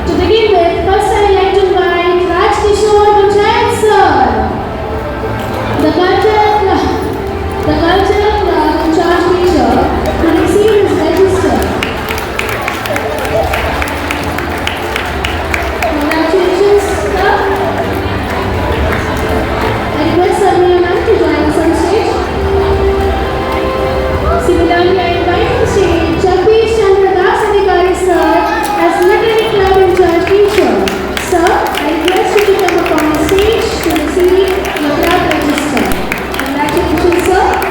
To begin with, first I would like to invite Raj Kishore Panchayat sir. The cultural club in charge teacher to receive his register. Congratulations, sir. I request Sarmila ma'am to join us on stage. Similarly, I invite on stage Jagdish Chandra Das Adhikari sir as literary club in charge teacher. Sir, I request you to come up on the stage to receive your club register. Congratulations, sir.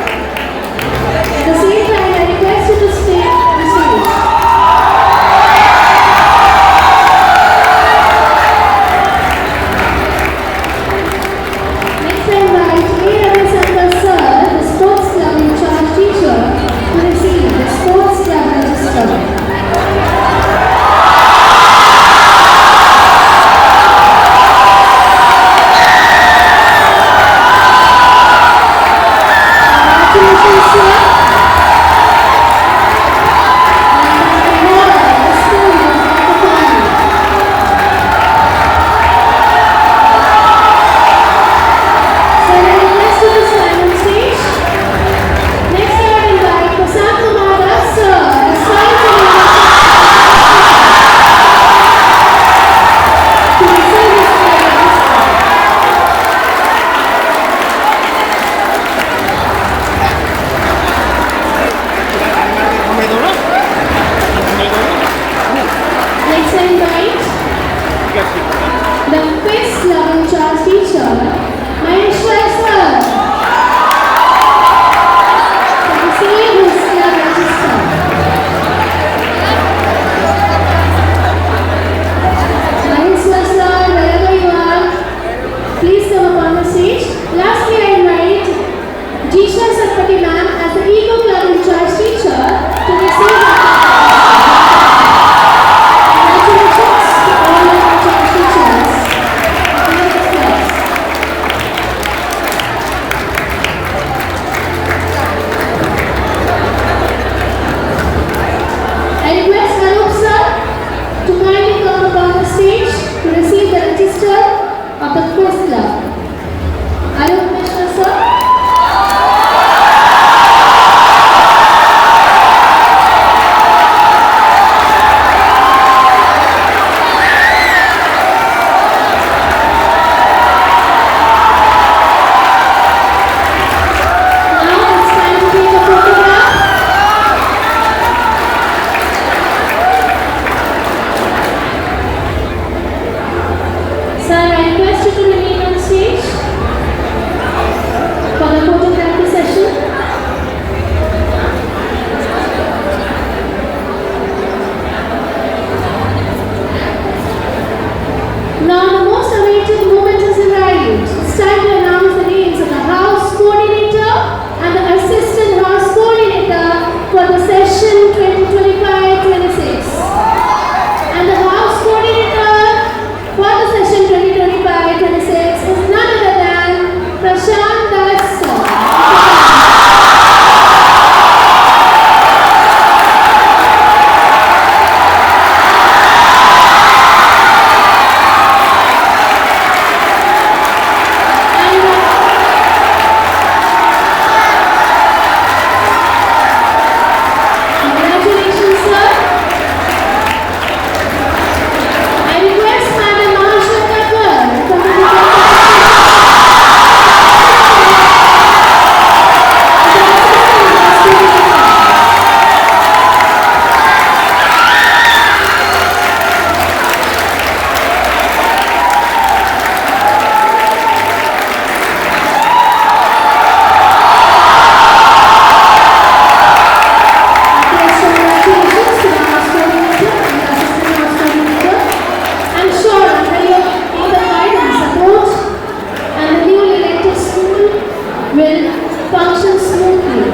will function smoothly.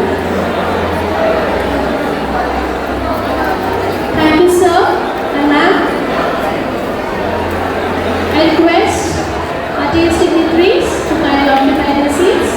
Thank you, sir and ma'am. I request our taste dignitaries to kindly occupy their seats.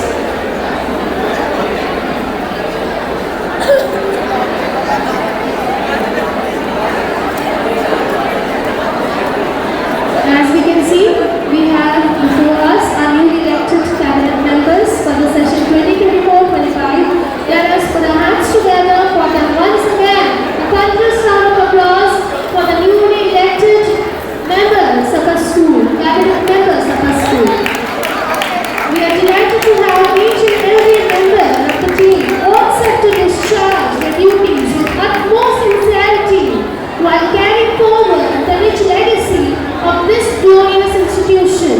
As we can see, we have before us our newly elected cabinet members for the session 2024-25. Let us put our hands together for them once again. A thunderous round of applause for the newly elected members of our school, cabinet members of our school. We are delighted to have each and every member of the team all set to discharge their duties with utmost sincerity while carrying forward the rich legacy of this glorious institution.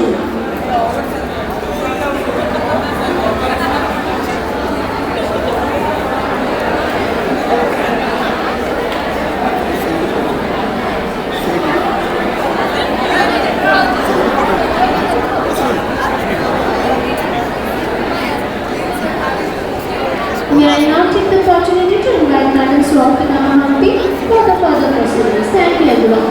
May I now take the opportunity to invite Madam Swapnika Mahampi for the further proceedings. Thank you, everyone.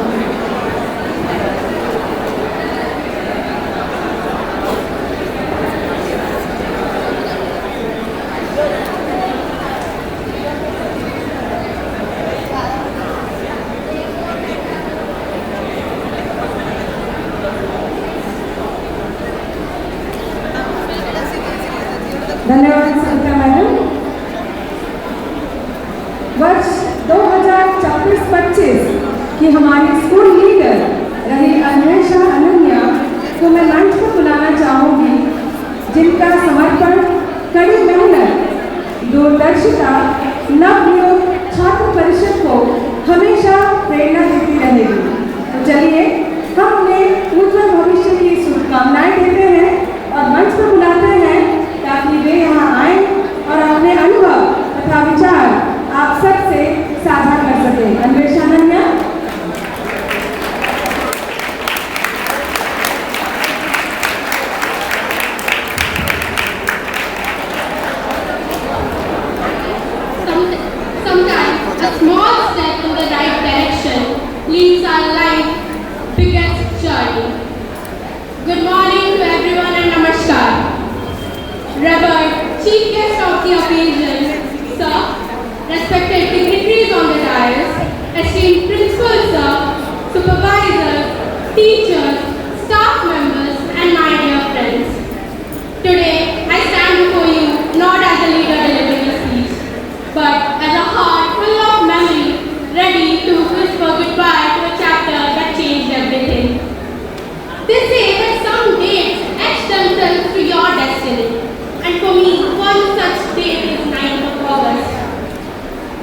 धन्यवाद Savita madam. वर्ष 2024-25 की हमारी school leader रही अन्वेषा अनन्या को मैं मंच पर बुलाना चाहूँगी, जिनका समर्पण, कड़ी मेहनत, दूरदर्शिता नवनियुक्त छात्र परिषद को हमेशा प्रेरणा देती रहेगी। तो चलिए हम उन्हें उज्जवल भविष्य की शुभकामनाएं देते हैं और मंच पर बुलाते हैं ताकि वे यहाँ आए और अपने अनुभव तथा विचार आप सबसे साझा कर सकें। Anvesha Ananya. Sometimes a small step in the right direction leads our life biggest journey. Good morning to everyone and namaskar. Revered Chief Guest of the occasion, Sir, respected dignitaries on the dais, esteemed Principal Sir, Supervisors, Teachers, Staff Members, and my dear friends. Today, I stand before you not as a leader delivering a speech, but as a heart full of memory, ready to whisper goodbye to a chapter that changed everything. They say that some dates etch themselves to your destiny. And for me, one such date is 9th of August.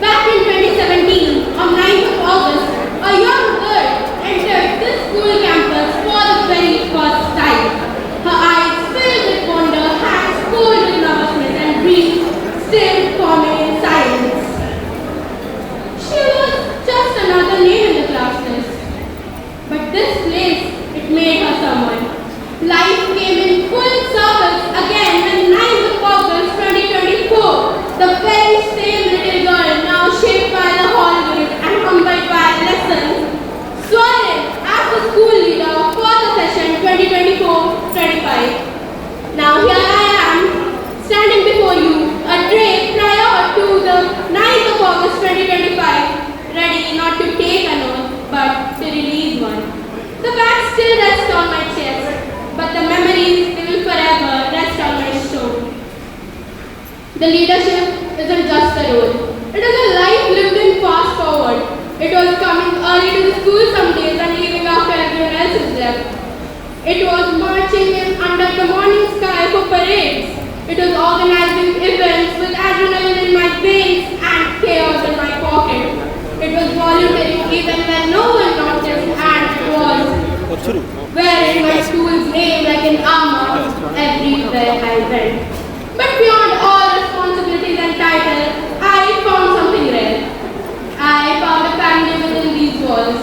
Back in 2017, on 9th of August, a young girl entered this school campus for the very first time. Her eyes filled with wonder, hands cold with nervousness, and breath still forming in silence. She was just another name in the class list. But this place, it made her someone. Life came in full circles again when 9th of August 2024, the very same little girl, now shaped by the hallways and humbled by lessons, sworn in as the school leader for the session 2024-25. Now here I am, standing before you, a day prior to the 9th of August 2025, ready not to take an oath, but to release one. The badge still rests on my chest, but the memories, they will forever rest on my shore. The leadership isn't just a role. It is a life lived in fast forward. It was coming early to the school some days and leaving after everyone else is left. It was marching in under the morning sky for parades. It was organizing events with adrenaline in my veins and chaos in my pocket. It was volunteering even when no one noticed, and it was wearing my school's name like an armor everywhere I went. But beyond all responsibilities and titles, I found something rare. I found a family within these walls.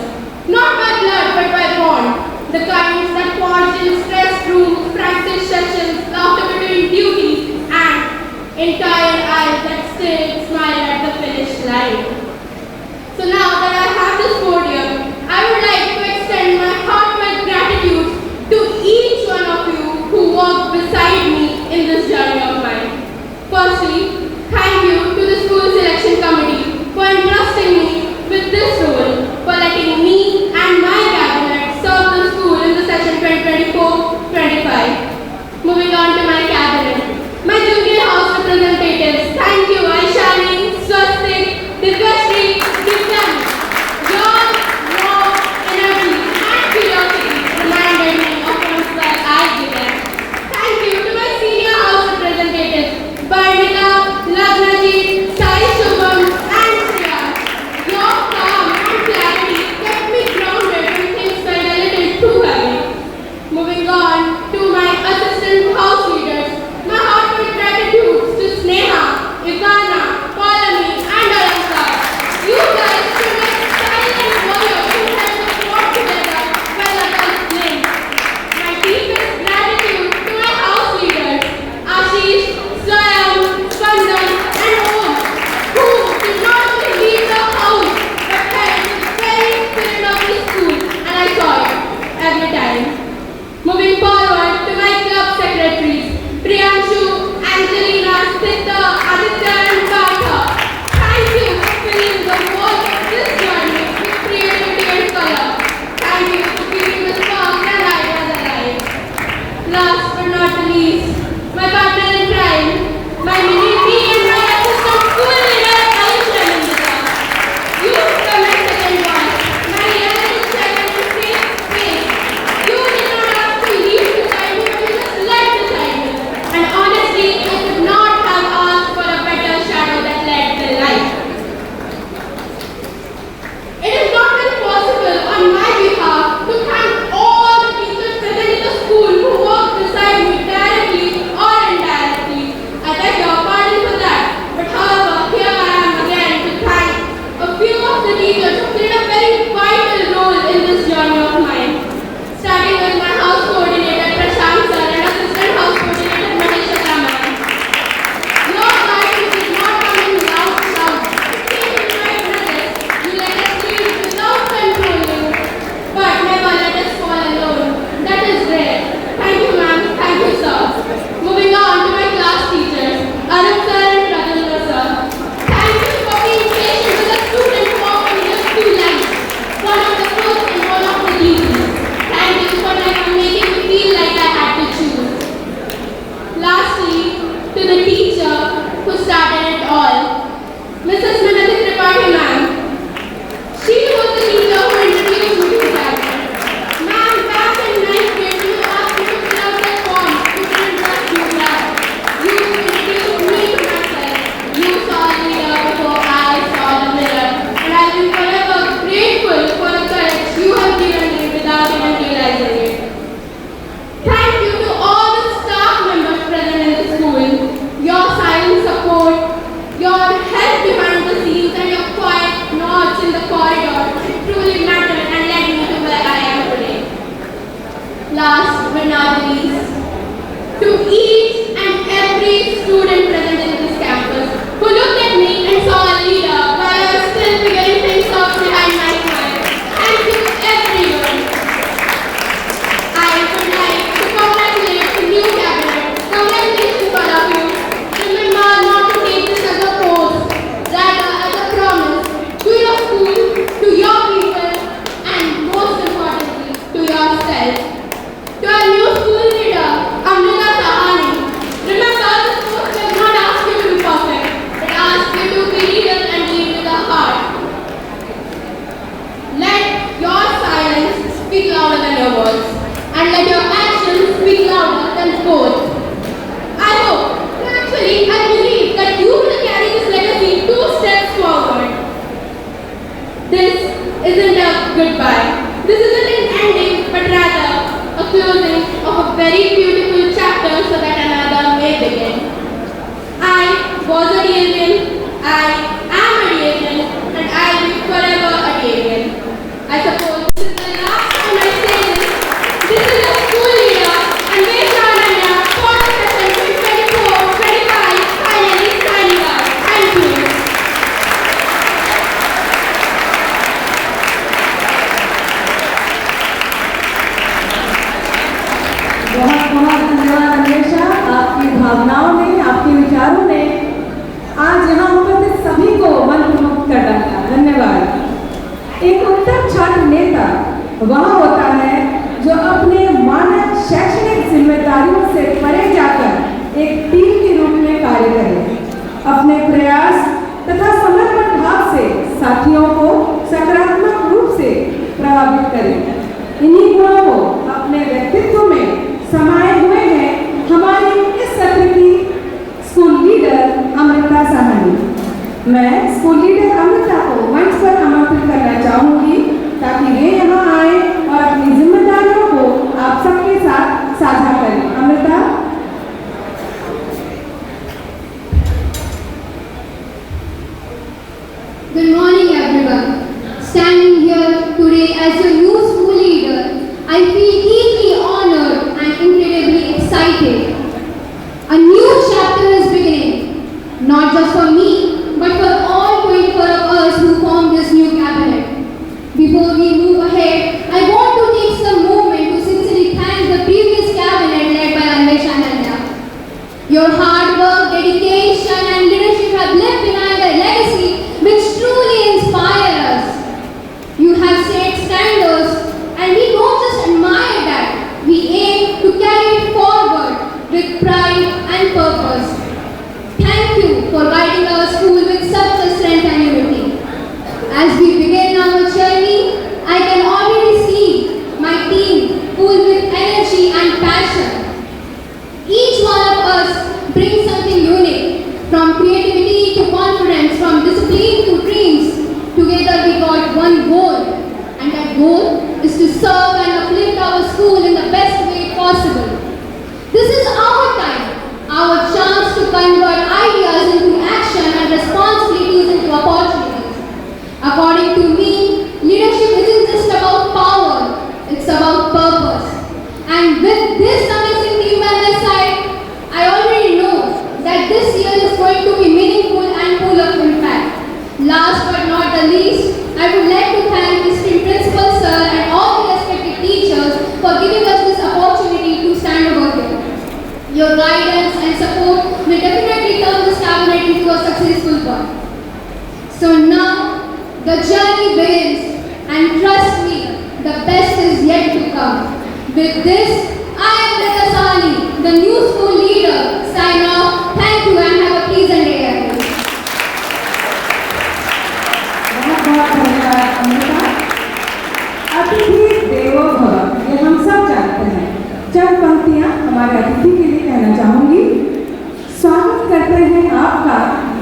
Not by blood, but by bond. The kinds that forged in stress rooms, practice sessions, laughter between duties, and entire eyes that still smile at the finish line. So now that I have this podium, I would like to extend my heartfelt gratitude to each one of you who walked beside me in this journey of mine. Firstly, thank you to the school selection committee for entrusting me with this role, for letting me and my cabinet serve the school in the session 2024-25. Moving on to my cabinet. My junior house representatives, thank you Aishani, Swastik, Divyashri, Divyani. Your raw energy and curiosity reminded me of where I began. Thank you to my senior house representatives, Barnika, Lagnaji, Sai Shubham, and Shriya. Your calm and clarity kept me grounded when things felt a little too heavy. Moving on to my assistant house leaders, my heartfelt gratitude to Sneha, Ivana, Paulami, and Alanka. You guys stood like silent warriors who held the fort together while others blinked. My deepest gratitude to my house leaders, Ashish, Swayam, Spandan, and Om, who did not only leave the house but held the very spirit of the school, and I saw it every time. Moving forward to my club secretaries, Priyanshu, Angelina, Sita, Aditya, and Partha. Thank you for filling the walls of this journey with creativity and color. Thank you for keeping the sparks and ideas alive. Last but not the least, my partner in crime, my mini-me and my assistant school leader, Alisha Nindita. You were my second voice, my reality check and safe space. You did not have to lead beside me, but you just led beside me. And honestly, I could not have asked for a better shadow that led the light. It is not been possible on my behalf to thank all the teachers present in the school who worked beside me directly or indirectly. I beg your pardon for that, but however, here I am again to thank a few of the teachers who played a very vital role in this journey of mine. Starting with my house coordinator Prashant sir and assistant house coordinator Manisha Raman. Your guidance did not come in loud shouts. It came in my presence. You let us lead without controlling, but never let us fall alone. That is rare. Thank you ma'am, thank you sir. Moving on to my class teachers, Arup sir and Rajendra sir. Thank you for being patient with the student who often just two lines. One of the first and one of the least. Thank you for never making me feel like I had to choose. Lastly, to the teacher who started it all, Mrs. Minati Tripathi ma'am. She was the teacher who introduced me to the cabinet. Ma'am, back in 9th grade, you asked me to fill out the form to print that you had. You introduced me to myself. You saw a leader before I saw the mirror. And I will be forever grateful for the courage you have given me without even realizing it. Thank you to all the staff members present in the school. Your silent support, your help behind the scenes, and your quiet nods in the corridor, it truly mattered and led me to where I am today. Last but not least, to each and every student present in this campus who looked at me and saw a leader while I was still figuring things out behind my smile. Thank you everyone. I would like to congratulate the new cabinet. Congratulations all of you. Remember not to take this as a pose, rather as a promise to your school, to your people, and most importantly, to yourself. To our new school leader, Amrita Sahani. Remember, this post does not ask you to be perfect, but asks you to be real and lead with a heart. Let your silence speak louder than your words, and let your actions speak louder than both. I hope, actually, I believe that you will carry this legacy 2 steps forward. This isn't a goodbye. This isn't an ending, but rather a closing of a very beautiful chapter so that another may begin. I was a Devian, I am a Devian, and I will be forever a Devian. I suppose this is the last time I say this. This is a school leader, and Ananya for the session 24-25 final वह होता है जो अपने मानक शैक्षणिक जिम्मेदारियों से परे जाकर एक टीम के रूप में कार्य करे, अपने प्रयास तथा समर्पण भाव से साथियों को सकारात्मक रूप से प्रभावित करे। इन्हीं गुणों को अपने व्यक्तित्व में समाये हुए हैं हमारी इस सत्र की स्कूल लीडर अमृता साहनी। मैं स्कूल लीडर अमृता को मंच पर आमंत्रित करना चाहूंगी ताकि वे यहाँ आए और अपनी जिम्मेदारियों को आप सबके साथ साझा करें। Amrita. Good morning everyone. Standing here today as your new school leader, I feel deeply honored and incredibly excited. A new chapter is beginning, not just for me, but for all 24 of us who form this new cabinet. Before we move ahead, I want to take some moment to sincerely thank the previous cabinet led by Akash and Agni. Your hard work, dedication and leadership have left behind a legacy which truly inspire us. You have set standards and we don't just admire that, we aim to carry it forward with pride and purpose. Thank you for guiding our school with such a strength and unity. As we begin our journey, I can already see my team full with energy and passion. Each one of us brings something unique, from creativity to confidence, from discipline to dreams. Together we got one goal, and that goal is to serve and uplift our school in the best way possible. This is our time, our chance to convert ideas into action and responsibilities into opportunities. According to me, leadership isn't just about power, it's about purpose. And with this amazing team by my side, I already know that this year is going to be meaningful and full of impact. Last but not the least, I would like to thank Mr. Principal Sir and all the respected teachers for giving us this opportunity to stand over here. Your guidance and support will definitely turn this cabinet into a successful one. So now, the journey begins, and trust me, the best is yet to come. With this, I am Prithvee Sahni, the new school leader. Sign off. Thank you and have a pleasant day everyone. बहुत धन्यवाद अमृता। अतिथि देवो भव, ये हम सब जानते हैं। चंद पंक्तियां हमारे अतिथि के लिए कहना चाहूंगी। स्वागत करते हैं आपका,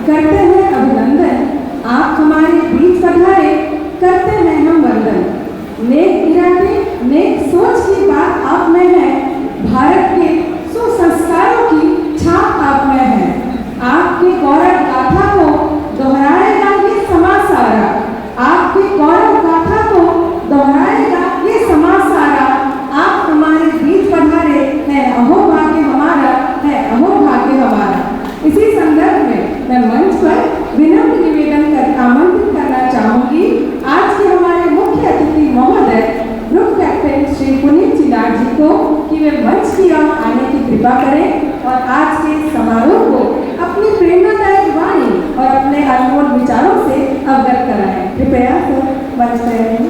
करते हैं अभिनंदन, आप हमारे बीच पधारे, करते हैं हम वंदन। नेक इरादे, नेक सोच की बात आप में है, भारत के सुसंस्कारों की छाप आप में है। आपके गौरव गाथा को दोहराएगा ये समाज सारा, आपके गौरव गाथा को दोहराएगा ये समाज सारा। आप हमारे बीच पधारे हैं, अहो भाग्य हमारा है, अहो भाग्य हमारा। इसी संदर्भ में मैं मंच पर विनम्र निवेदन कर आमंत्रित करना चाहूंगी आज के हमारे मुख्य अतिथि महोदय ग्रुप कैप्टन श्री पुनीत चिनार जी को कि वे मंच की ओर आने की कृपा करें और आज के समारोह को अपनी प्रेरणादायक वाणी और अपने अनमोल विचारों से अवगत कराएं। कृपया सर मंच पर आएं।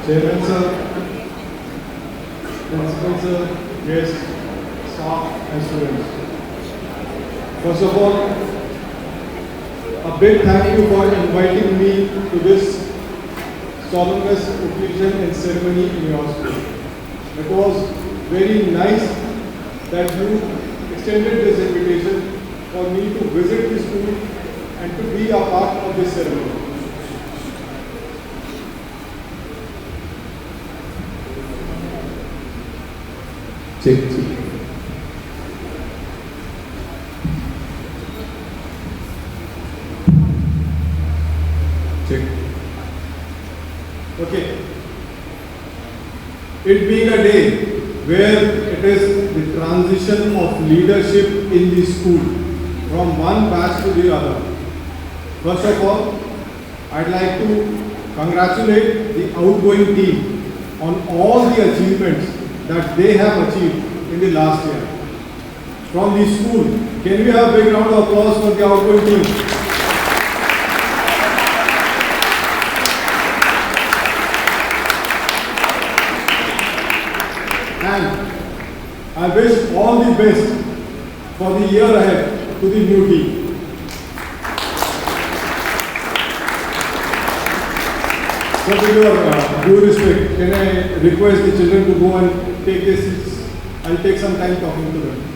Chairman sir, Principal sir, guests, staff and students. First of all, a big thank you for inviting me to this solemnous occasion and ceremony in your school. It was very nice that you extended this invitation for me to visit the school and to be a part of this ceremony. Check. Okay. It being a day where it is the transition of leadership in the school, from one batch to the other. First of all, I'd like to congratulate the outgoing team on all the achievements that they have achieved in the last year. From the school, can we have a big round of applause for the outgoing team? And I wish all the best for the year ahead to the new team. So with your due respect, can I request the children to go and take their seats? I'll take some time talking to them.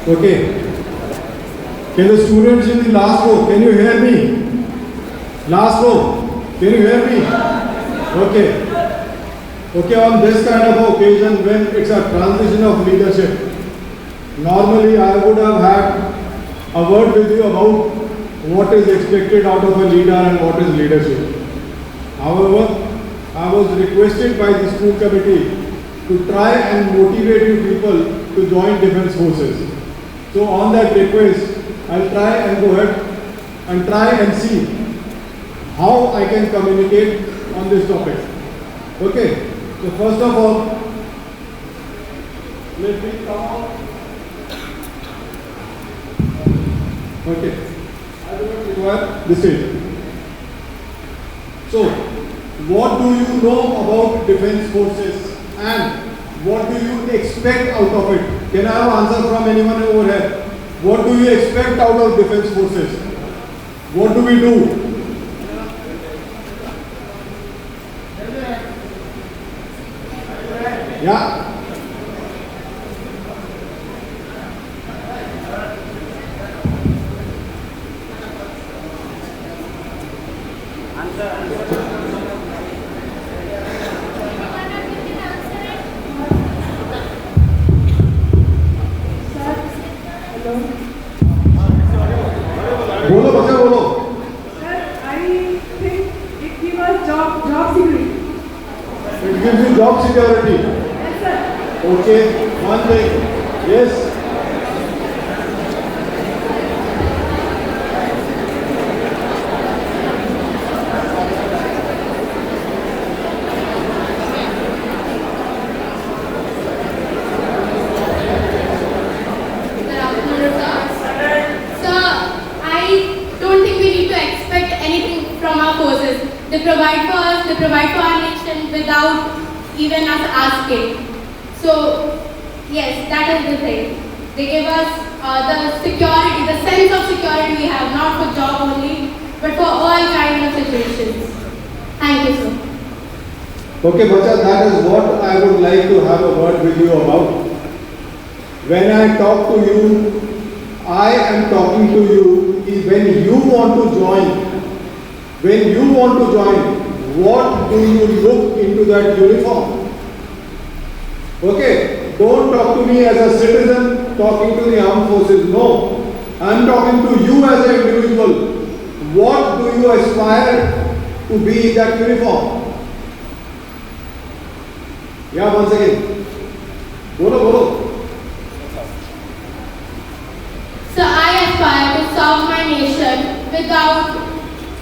Okay. Can the students in the last row, can you hear me? Last row, can you hear me? Okay. Okay, on this kind of occasion when it's a transition of leadership, normally I would have had a word with you about what is expected out of a leader and what is leadership. However, I was requested by the school committee to try and motivate you people to join defense forces. So on that request, I'll try and go ahead and try and see how I can communicate on this topic. Okay, so first of all, let me come out. Okay, I do not require this stage. So, what do you know about defense forces and what do you expect out of it? Can I have an answer from anyone over here? What do you expect out of defense forces? What do we do? Yeah. बोलो बच्चा बोलो. Sir, I think it gives us job security. It gives you job security. Yes, sir. Okay, one thing. Yes. They provide for us, they provide for our nation without even us asking. So, yes, that is the thing. They give us the security, the sense of security we have, not for job only, but for all kinds of situations. Thank you, sir. Okay, Bacha, that is what I would like to have a word with you about. When I talk to you, I am talking to you is when you want to join. When you want to join, what do you look into that uniform? Okay, don't talk to me as a citizen talking to the armed forces. No, I am talking to you as an individual. What do you aspire to be in that uniform? Yeah, once again. Bolo. So I aspire to serve my nation without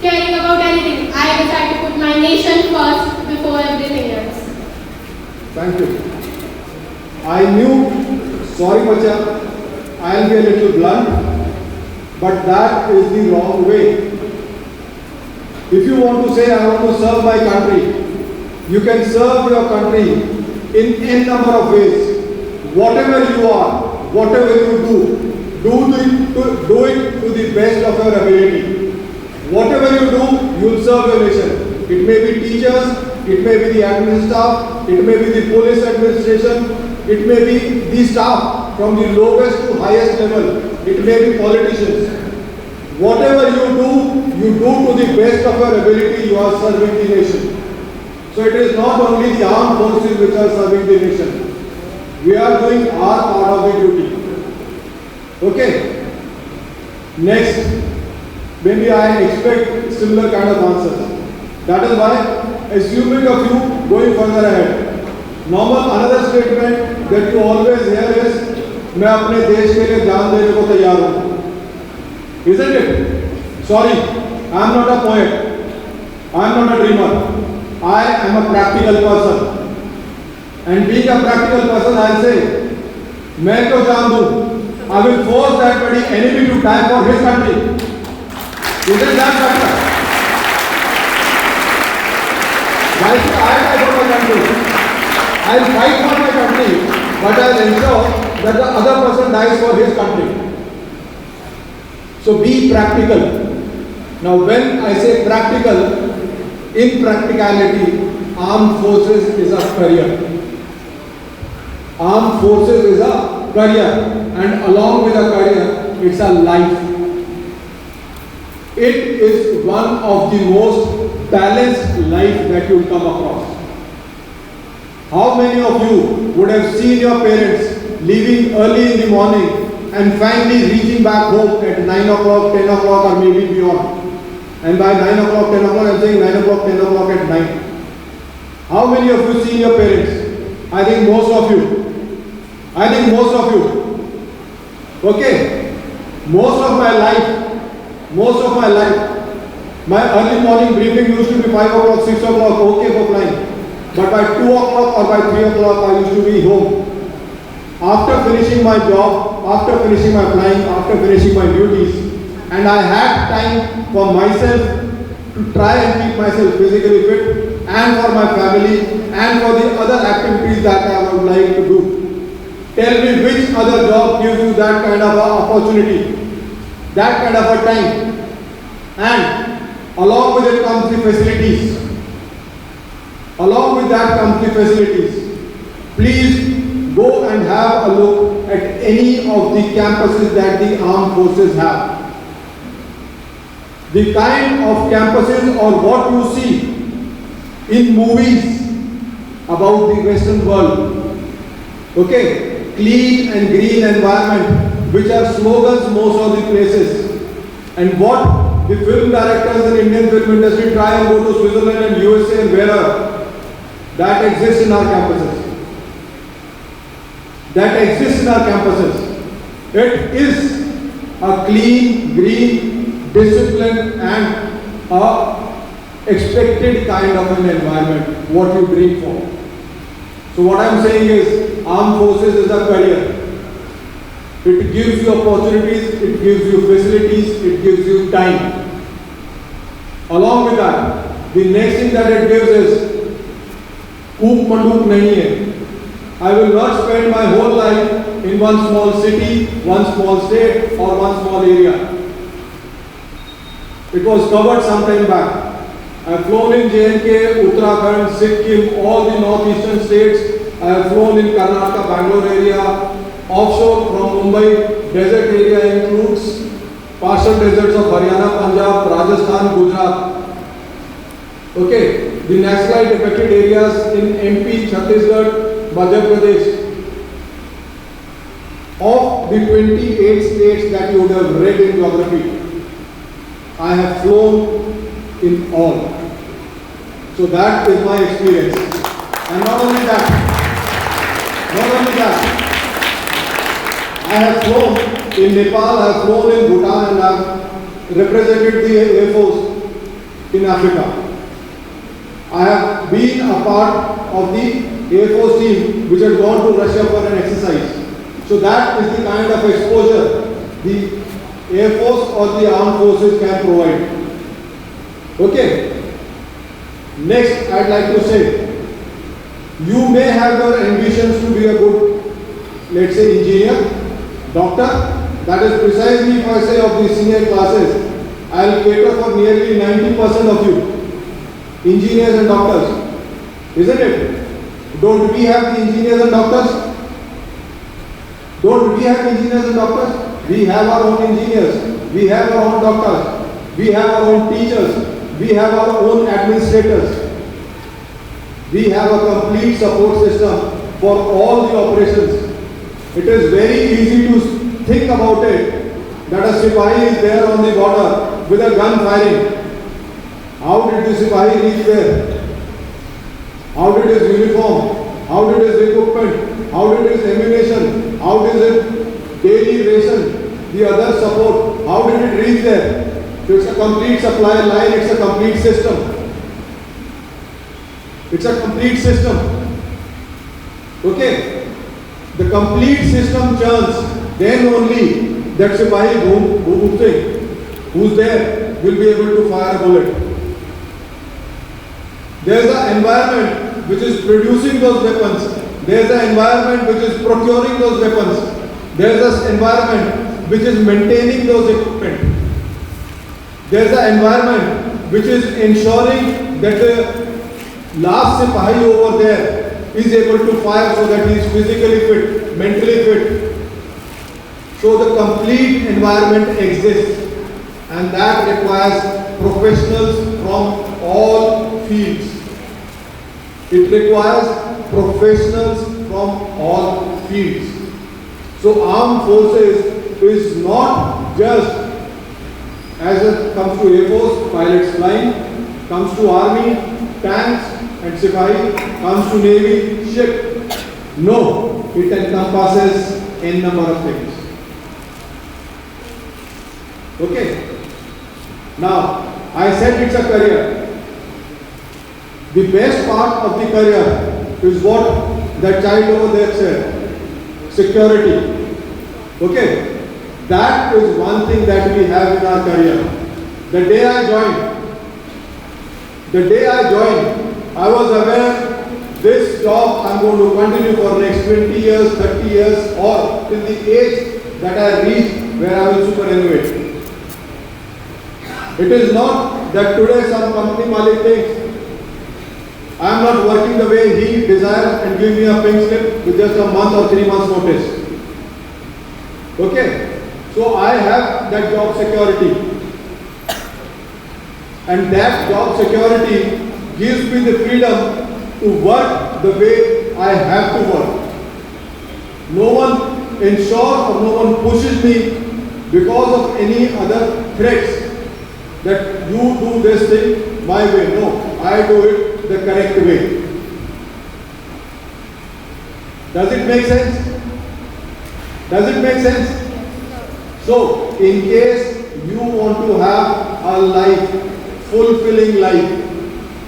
caring about anything. I decide to put my nation first before everything else. Thank you. I knew, sorry bacha, I'll be a little blunt, but that is the wrong way. If you want to say I want to serve my country, you can serve your country in n number of ways. Whatever you are, whatever you do it to the best of your ability. Whatever you do, you will serve your nation. It may be teachers, it may be the admin staff, it may be the police administration, it may be the staff from the lowest to highest level, it may be politicians. Whatever you do to the best of your ability, you are serving the nation. So it is not only the armed forces which are serving the nation. We are doing our part of the duty. Okay. Next, maybe I expect similar kind of answers. That is why, assuming of you going further ahead, another statement that you always hear is, मैं अपने देश के लिए जान देने को तैयार हूँ. Isn't it? Sorry, I am not a poet. I am not a dreamer. I am a practical person. And being a practical person, I will say, मैं तो जान दूँ. I will force that very enemy to die for his country. Isn't that better? Why should I die for my country? I will fight for my country, but I will ensure that the other person dies for his country. So be practical. Now when I say practical, in practicality, armed forces is a career. Armed forces is a career, and along with a career, it's a life. It is one of the most balanced life that you will come across. How many of you would have seen your parents leaving early in the morning and finally reaching back home at 9 o'clock, 10 o'clock or maybe beyond? And by 9 o'clock, 10 o'clock, I am saying 9 o'clock, 10 o'clock at night. How many of you seen your parents? I think most of you. Okay. Most of my life, my early morning briefing used to be 5 o'clock, 6 o'clock, okay for flying. But by 2 o'clock or by 3 o'clock, I used to be home. After finishing my job, after finishing my flying, after finishing my duties, and I had time for myself to try and keep myself physically fit, and for my family, and for the other activities that I would like to do. Tell me which other job gives you that kind of an opportunity, that kind of a time, and along with it comes the facilities. Along with that comes the facilities. Please go and have a look at any of the campuses that the armed forces have. The kind of campuses or what you see in movies about the Western world. Okay, clean and green environment, which are slogans most of the places. And what the film directors in Indian film industry try and go to Switzerland and USA and wherever, that exists in our campuses. It is a clean, green, disciplined and a expected kind of an environment, what you dream for. So what I am saying is, armed forces is a career. It gives you opportunities, it gives you facilities, it gives you time. Along with that, the next thing that it gives is, कूप मंडूक नहीं है. I will not spend my whole life in one small city, one small state or one small area. It was covered some time back. I have flown in J&K, Uttarakhand, Sikkim, all the northeastern states. I have flown in Karnataka, Bangalore area, offshore from Mumbai. Desert area includes partial deserts of Haryana, Punjab, Rajasthan, Gujarat. Okay. The Naxalite affected areas in MP, Chhattisgarh, Madhya Pradesh. of the 28 states that you would have read in geography, I have flown in all. So that is my experience. And not only that, I have flown in Nepal, I have flown in Bhutan, and I have represented the Air Force in Africa. I have been a part of the Air Force team which had gone to Russia for an exercise. So that is the kind of exposure the Air Force or the armed forces can provide. Okay. Next, I'd like to say, you may have your ambitions to be a good, let's say, engineer, doctor. That is precisely if I say of the senior classes, I'll cater for nearly 90% of you, engineers and doctors. Isn't it? Don't we have the engineers and doctors? Don't we have engineers and doctors? We have our own engineers, we have our own doctors, we have our own teachers, we have our own administrators. We have a complete support system for all the operations. It is very easy to think about it that a Sipahi is there on the border with a gun firing. How did the Sipahi reach there? How did his uniform? How did his equipment? How did his ammunition? How did his daily ration? The other support? How did it reach there? So it's a complete supply line, it's a complete system. It's a complete system. Okay? The complete system churns, then only that Sipahi who's there will be able to fire a bullet. There is an environment which is producing those weapons. There is an environment which is procuring those weapons. There is an environment which is maintaining those equipment. There is an environment which is ensuring that the last Sipahi over there is able to fire so that he is physically fit, mentally fit. So the complete environment exists, and that requires professionals from all fields. It requires professionals from all fields. So armed forces is not just, as it comes to Air Force, pilots flying, comes to Army, tanks and Sipahi, comes to Navy, ship. No, it encompasses n number of things. Okay. Now, I said it's a career. The best part of the career is what that child over there said. Security. Okay. That is one thing that we have in our career. The day I joined, I was aware this job I'm going to continue for next 20 years, 30 years, or till the age that I reach where I will superannuate. It is not that today some company malik thinks I am not working the way he desires and give me a pink slip with just a month or 3 months notice. Okay. So I have that job security. And that job security gives me the freedom to work the way I have to work. No one ensures or no one pushes me because of any other threats that you do this thing my way. No, I do it the correct way. Does it make sense? Does it make sense? So, in case you want to have a life, fulfilling life,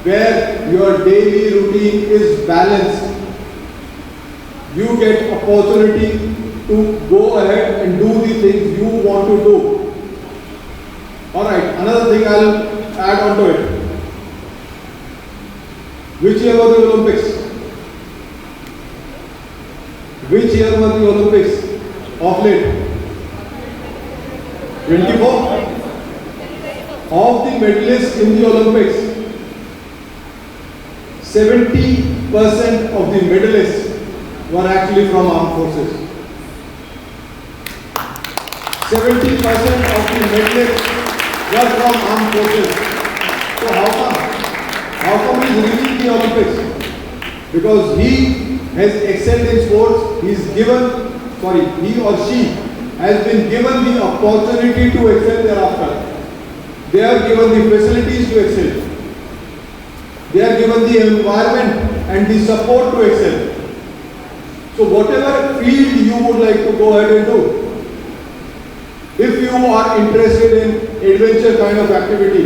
where your daily routine is balanced, you get opportunity to go ahead and do the things you want to do. Alright, another thing I'll add on to it. Which year were the Olympics? Which year were the Olympics of late? 24? Of the medalists in the Olympics, 70% of the medalists were actually from armed forces. 70% of the medalists were from armed forces. So how come? How come he is winning the Olympics? Because he has excelled in sports, he is given he or she has been given the opportunity to excel thereafter. They are given the facilities to excel. They are given the environment and the support to excel. So whatever field you would like to go ahead and do, if you are interested in adventure kind of activity,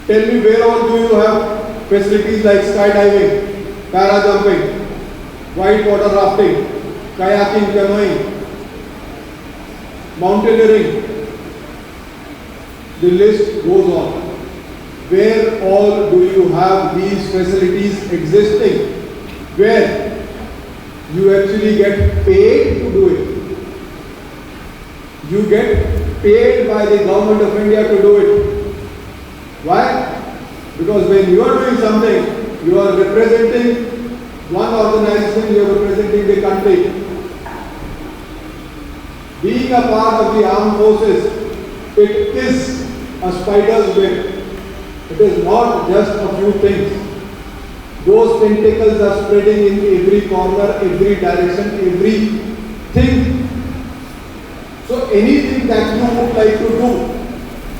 tell me where all do you have facilities like skydiving, para jumping, whitewater rafting, kayaking, canoeing, mountaineering. The list goes on. Where all do you have these facilities existing? Where you actually get paid to do it. You get paid by the government of India to do it. Why? Because when you are doing something, you are representing one organization, you are representing the country. Being a part of the armed forces, it is a spider's web. It is not just a few things. Those tentacles are spreading in every corner, every direction, everything. So anything that you would like to do,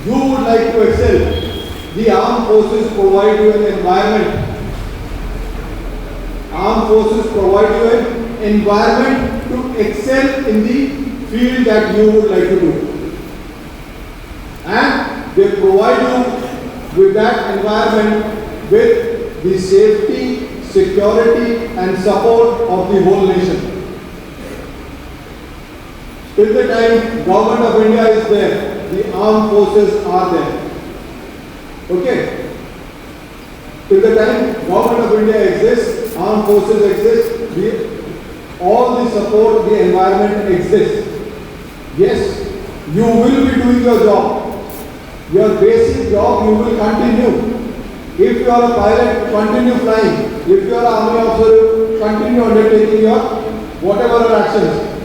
you would like to excel, the armed forces provide you an environment. Armed forces provide you an environment to excel in the field that you would like to do. And they provide you with that environment with the safety, security and support of the whole nation. Till the time Government of India is there, the armed forces are there. Okay? Till the time Government of India exists, armed forces exist, all the support, the environment exists. Yes, you will be doing your job. Your basic job you will continue. If you are a pilot, continue flying. If you are an army officer, continue undertaking your whatever actions.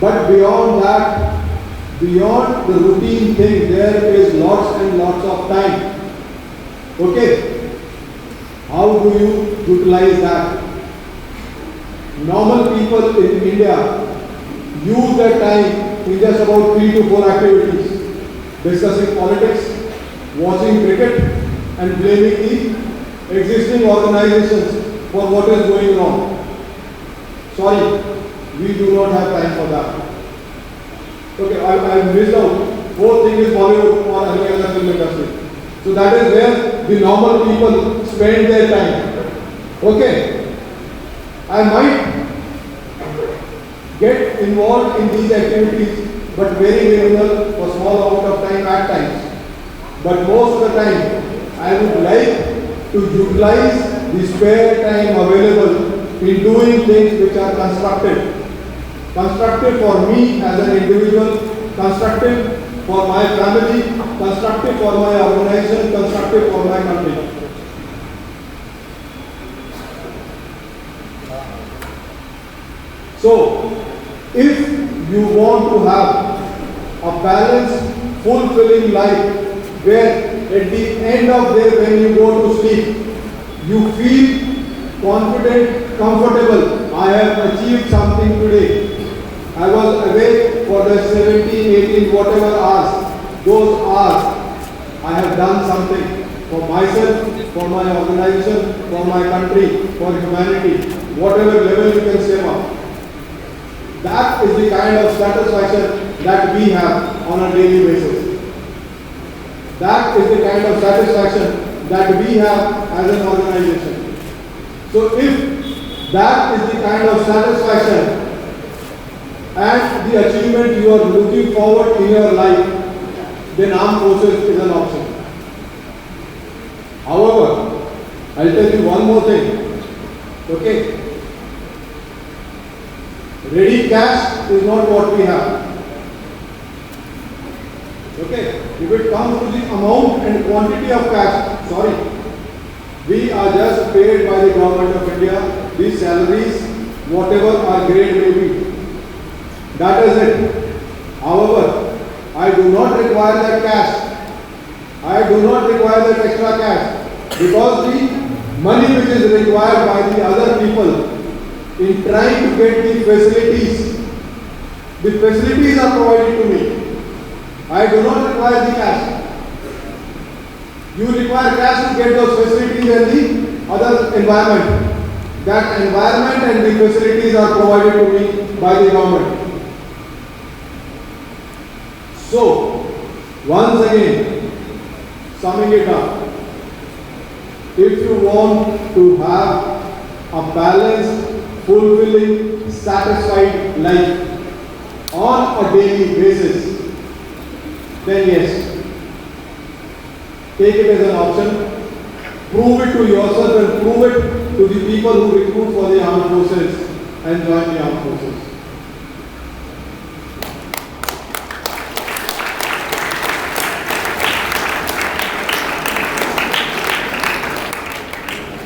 But beyond that, beyond the routine thing, there is lots and lots of time. Okay? How do you utilize that? Normal people in India use their time in just about 3 to 4 activities. Discussing politics, watching cricket and blaming the existing organizations for what is going wrong. Sorry, we do not have time for that. Okay, I missed out. Whole thing is Bollywood or any other film industry. So that is where the normal people spend their time. Okay, I might get involved in these activities, but very minimal for small amount of time at times. But most of the time, I would like to utilize the spare time available in doing things which are constructive. Constructive for me as an individual, constructive for my family, constructive for my organization, constructive for my country. So, if you want to have a balanced, fulfilling life where at the end of the day when you go to sleep, you feel confident, comfortable, I have achieved something today. I was awake for the 17, 18, whatever hours. Those hours, I have done something for myself, for my organization, for my country, for humanity, whatever level you can step up. That is the kind of satisfaction that we have on a daily basis. That is the kind of satisfaction that we have as an organization. So if that is the kind of satisfaction and the achievement you are looking forward in your life, then armed forces is an option. However, I'll tell you one more thing. Okay? Ready cash is not what we have. Okay? If it comes to the amount and quantity of cash, sorry, we are just paid by the government of India, these salaries, whatever our grade may be. That is it. However, I do not require that cash. I do not require that extra cash because the money which is required by the other people in trying to get the facilities. The facilities are provided to me. I do not require the cash. You require cash to get those facilities and the other environment. That environment and the facilities are provided to me by the government. So, once again, summing it up, if you want to have a balanced, fulfilling, satisfied life on a daily basis, then yes, take it as an option, prove it to yourself and prove it to the people who recruit for the armed forces and join the armed forces.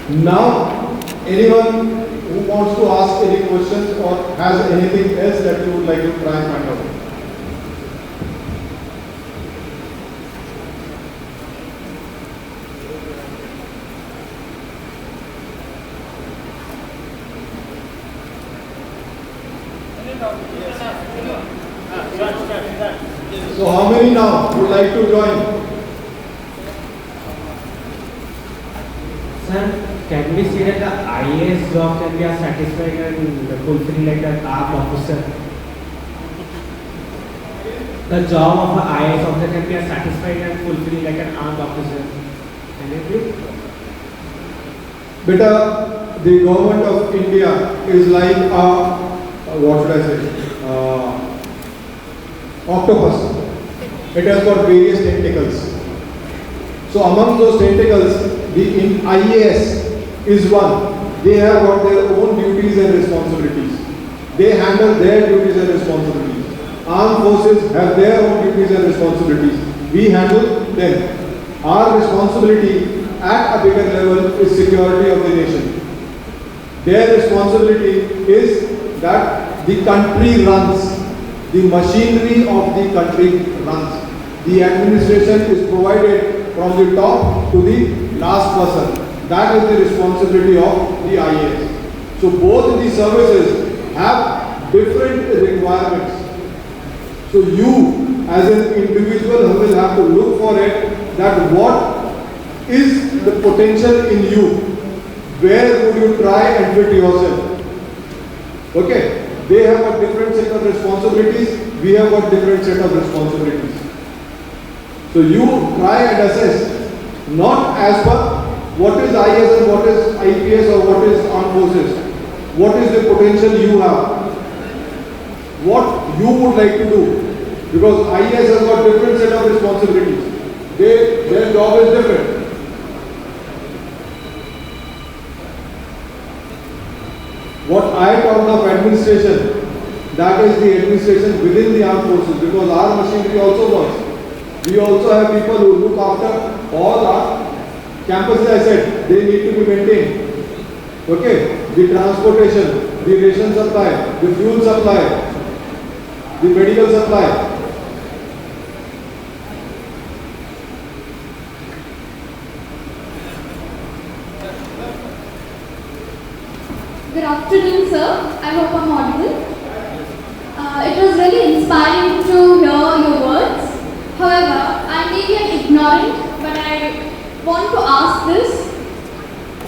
Now, anyone who wants to ask any questions or has anything else that you would like to try and find out? So how many now would like to join? Sir, can we say that the IAS job can be a satisfying and fulfilling like an armed officer? The job of an IAS officer can be a satisfying and fulfilling like an armed officer. Can it be? Beta, the government of India is like a, what should I say, octopus. It has got various tentacles. So among those tentacles, the IAS is one. They have got their own duties and responsibilities. They handle their duties and responsibilities. Armed forces have their own duties and responsibilities. We handle them. Our responsibility at a bigger level is security of the nation. Their responsibility is that the country runs. The machinery of the country runs. The administration is provided from the top to the last person. That is the responsibility of the IAS. So both the services have different requirements. So you as an individual will have to look for it, that what is the potential in you, where would you try and fit yourself. Okay, they have a different set of responsibilities, we have a different set of responsibilities. So you try and assess, not as per what is IS and what is IPS or what is armed forces. What is the potential you have? What you would like to do? Because IS has got different set of responsibilities. Their job is different. What I talked of administration, that is the administration within the armed forces, because our machinery also works. We also have people who look after all our campuses. I said they need to be maintained. Okay, the transportation, the ration supply, the fuel supply, the medical supply. Good afternoon, sir. I hope I'm audible. It was really inspiring to hear your words. However, I may be an ignorant, but I want to ask this.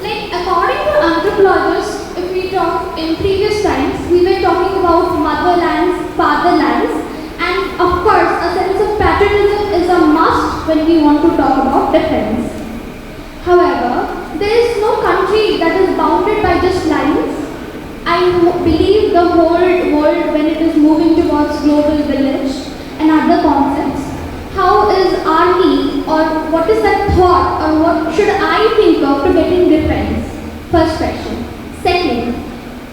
Like, according to anthropologists, if we talk in previous times, we were talking about motherlands, fatherlands, and of course, a sense of patriotism is a must when we want to talk about defense. However, there is no country that is bounded by just lines. I believe the whole world, when it is moving towards global village and other concepts, how is army, or what is that thought, or what should I think of to getting defense? First question. Second,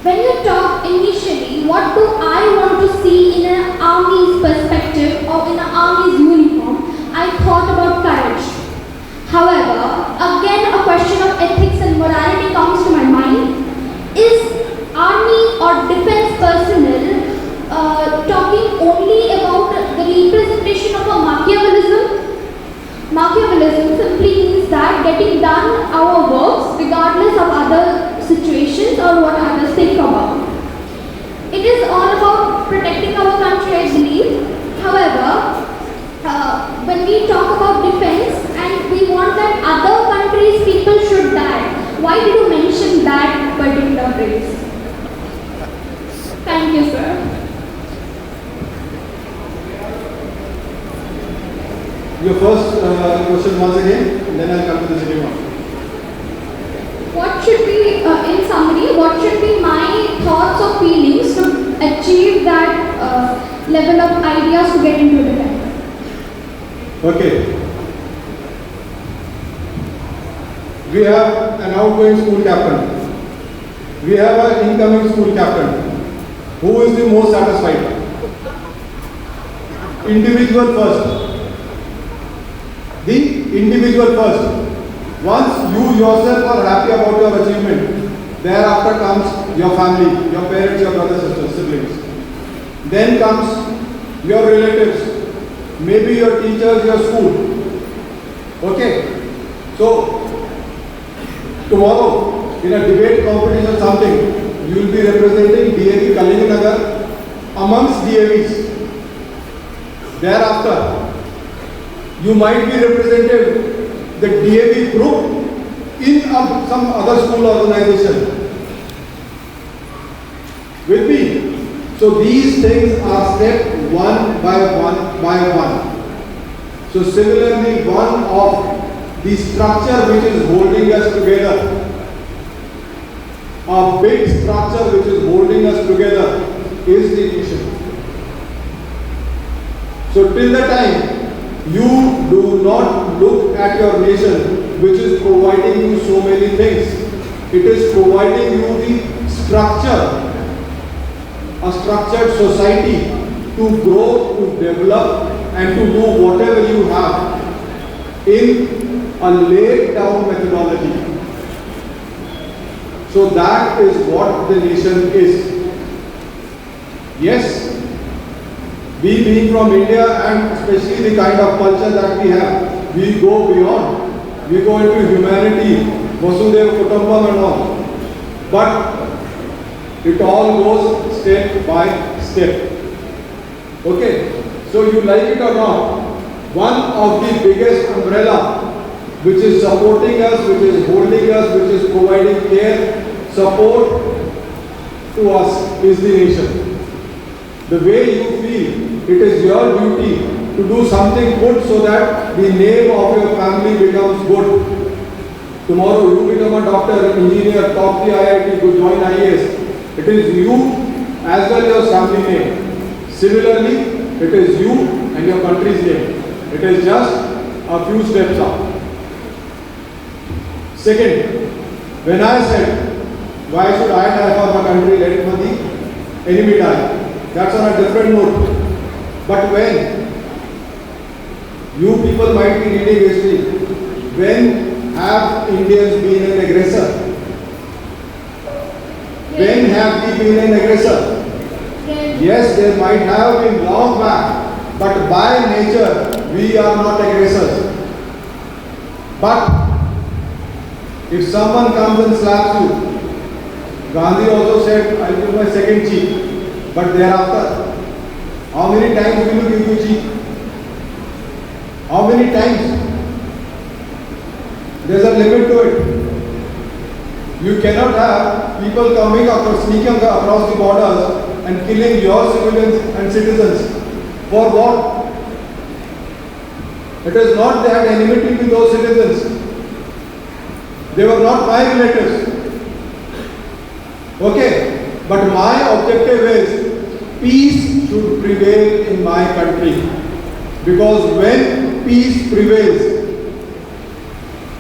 when you talk initially, what do I want to see in an army's perspective or in an army's uniform? I thought about courage. However, again a question of ethics and morality comes to my mind. Is army or defense personnel talking only about the representation of a Machiavellism? Machiavellism simply means that getting done our works regardless of other situations or what others think about. protecting our country, I believe. However, when we talk about defense and we want that other countries' people should die, why did you mention that particular phrase? Thank you, sir. Your first question once again, and then I'll come to the second one. What should be, in summary, what should be my thoughts or feelings to achieve that level of ideas to get into defense? Okay. We have an outgoing school captain. We have an incoming school captain. Who is the most satisfied? Individual first. The individual first. Once you yourself are happy about your achievement, thereafter comes your family, your parents, your brothers, sisters, siblings. Then comes your relatives, maybe your teachers, your school. Okay? So, tomorrow in a debate competition or something, you will be representing DAV Kalinga Nagar amongst DAVs. Thereafter, you might be represented the DAV group in some other school organization. With me. So these things are stepped one by one. So similarly, one of the structure which is holding us together, a big structure which is holding us together is the nation. So till the time you do not look at your nation, which is providing you so many things, it is providing you the structure, a structured society to grow, to develop, and to do whatever you have in a laid down methodology. So that is what the nation is. Yes, we being from India and especially the kind of culture that we have, we go beyond. We go into humanity, Vasudhaiva Kutumbakam and all. But it all goes step by step. Okay, so you like it or not, one of the biggest umbrella which is supporting us, which is holding us, which is providing care, support to us is the nation. The way you feel, it is your duty to do something good so that the name of your family becomes good. Tomorrow you become a doctor, engineer, top the IIT, to join IAS. It is you as well your family name. Similarly, it is you and your country's name. It is just a few steps up. Second, when I said, why should I die for my country, let the enemy die? That's on a different note. But when you people might be reading history, when have Indians been an aggressor? When have we been an aggressor? Yes, there might have been long back, but by nature we are not aggressors. But if someone comes and slaps you, Gandhi also said, I will give my second cheek, but thereafter, how many times will you give your cheek? How many times? There's a limit to it. You cannot have people coming across, sneaking across the borders and killing your civilians and citizens. For what? It is not they had enmity with those citizens. They were not my relatives. Okay, but my objective is peace should prevail in my country. Because when peace prevails,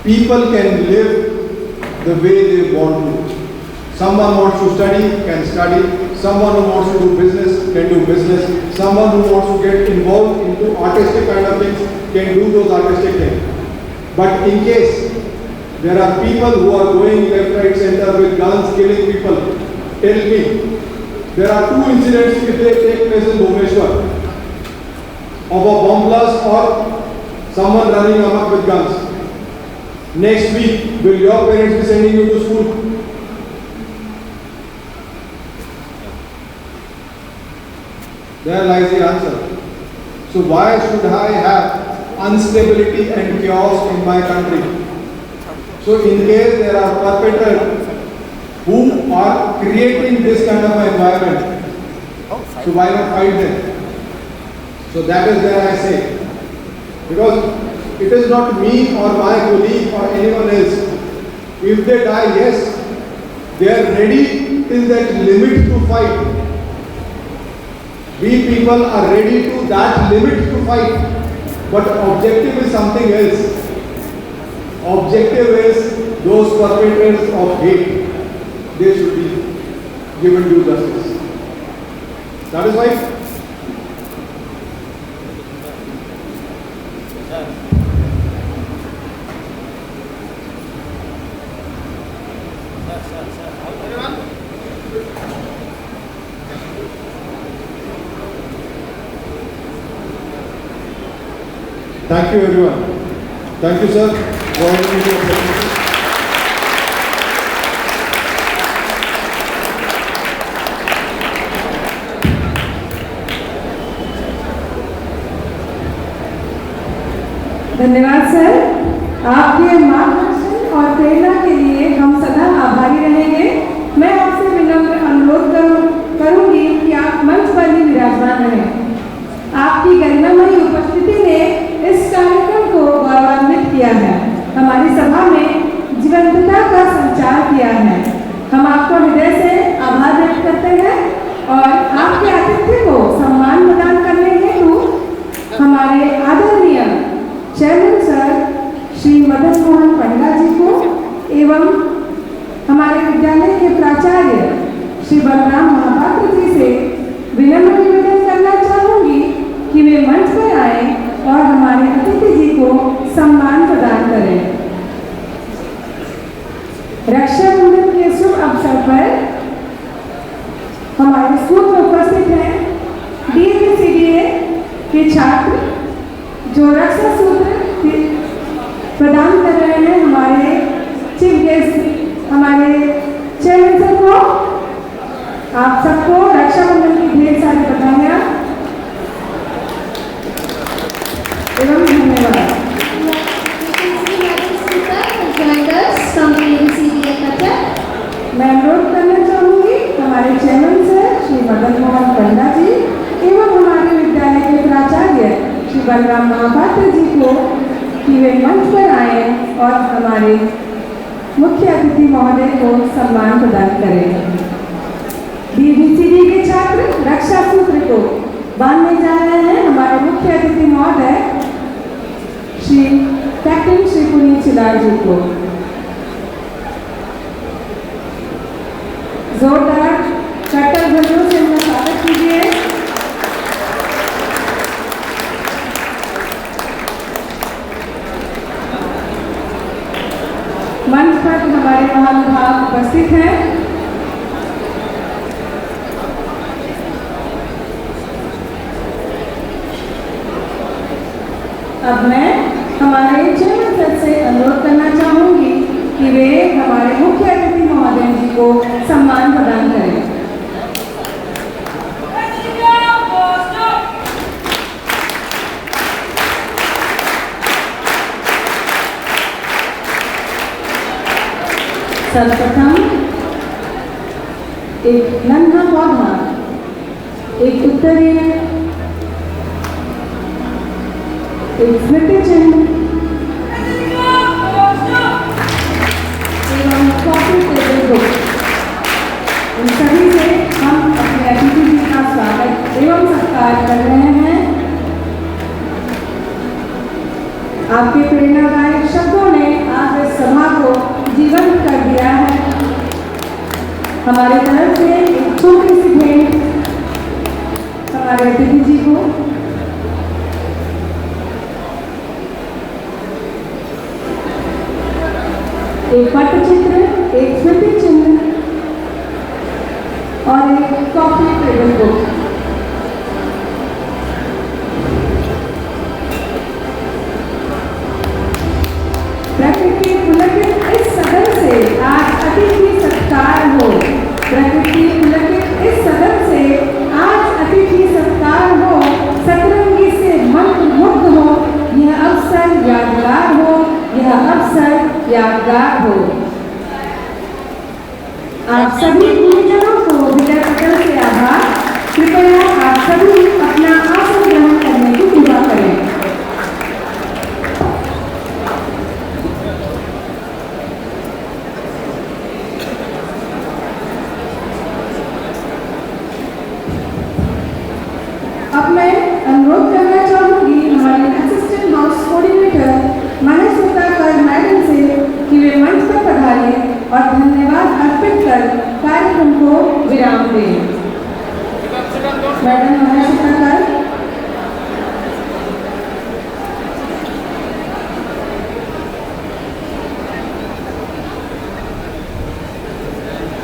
people can live the way they want to. Someone wants to study, can study. Someone who wants to do business, can do business. Someone who wants to get involved into artistic kind of things, can do those artistic things. But in case there are people who are going left, right, center with guns, killing people, tell me, there are two incidents if they take place in Bhubaneswar, of a bomb blast or someone running amok with guns. Next week, will your parents be sending you to school? There lies the answer. So why should I have instability and chaos in my country? So in case there are perpetrators who are creating this kind of environment, so why not fight them? So that is where I say, because it is not me or my colleague or anyone else. If they die, yes, they are ready till that limit to fight. We people are ready to that limit to fight. But objective is something else. Objective is those perpetrators of hate, they should be given due justice. That is why thank you everyone. Thank you sir for having me here. धन्यवाद sir, आपके मार्गदर्शन और प्रेरणा के लिए हम सदा आभारी रहेंगे। मैं आपसे विनम्र अनुरोध करूंगी कि आप मंच पर ही विराजमान रहें। आपकी गरिमामयी उपस्थिति ने इस कार्यक्रम को गौरवान्वित किया है, हमारी सभा में जीवंतता का संचार किया है। हम आपको हृदय से आभार व्यक्त करते हैं और आपके आतिथ्य को सम्मान प्रदान करने हेतु हमारे आदरणीय चेयरमैन सर श्री मदन मोहन पंडा जी को एवं हमारे विद्यालय के प्राचार्य श्री बलराम महापात्र जी से विनम्र निवेदन करना चाहूंगी कि वे मंच पर आए और हमारे अतिथि जी को सम्मान प्रदान करें। रक्षाबंधन के शुभ अवसर पर हमारे स्कूल में उपस्थित हैं DAV-CDA के छात्र जो रक्षा सूत्र प्रदान कर रहे हैं हमारे चीफ गेस्ट हमारे चेयरमैन सर को। आप सबको रक्षाबंधन की ढेर सारी बधाइयाँ एवं धन्यवाद। मैं अनुरोध करना चाहूँगी हमारे चेयरमैन सर श्री मदन मोहन पंडा जी एवं हमारे विद्यालय के प्राचार्य श्री बलराम महापात्र जी को कि वे मंच पर आए और हमारे मुख्य अतिथि महोदय को सम्मान प्रदान करें। DAV-CDA के छात्र रक्षा सूत्र को बांधने जा रहे हैं हमारे मुख्य अतिथि महोदय श्री कैप्टन श्री पुनीत चिलार जी को। जोरदार कट्टर ध्वनियों से उनका स्वागत कीजिए। मंच पर हमारे महानुभाव उपस्थित हैं। अब मैं हमारे चेयरमैन सर से अनुरोध करना चाहूंगी कि वे हमारे मुख्य अतिथि महोदय जी को सम्मान प्रदान करें। सर्वप्रथम एक नन्हा पौधा, एक उत्तरीय, एक स्मृति चिन्ह एवं कॉफी टेबल बुक, इन सभी से हम अपने अतिथि जी का स्वागत एवं सत्कार कर रहे हैं। आपके प्रेरणादायक शब्दों ने आज इस सभा को जीवंत कर दिया है। हमारे तरफ से एक छोटी सी भेंट हमारे अतिथि जी को। एक पट्टचित्र, एक स्मृति चिन्ह और एक कॉफी टेबल बुक। प्रकृति पुलकित इस सदन से आज अतिथि सत्कार हो। प्रकृति पुलकित इस सदन से आज अतिथि सत्कार यादगार हो। आप सभी गुरुजनों को विनय पटल से आभार। कृपया आप सभी अपना आसन ग्रहण करने की दुआ करें। अब मैं अनुरोध करना चाहूंगी हमारे assistant house coordinator Mahesh madam से कि वे मंच पर पधारें और धन्यवाद अर्पित कर कार्यक्रम को विराम दें। Madam Mahesh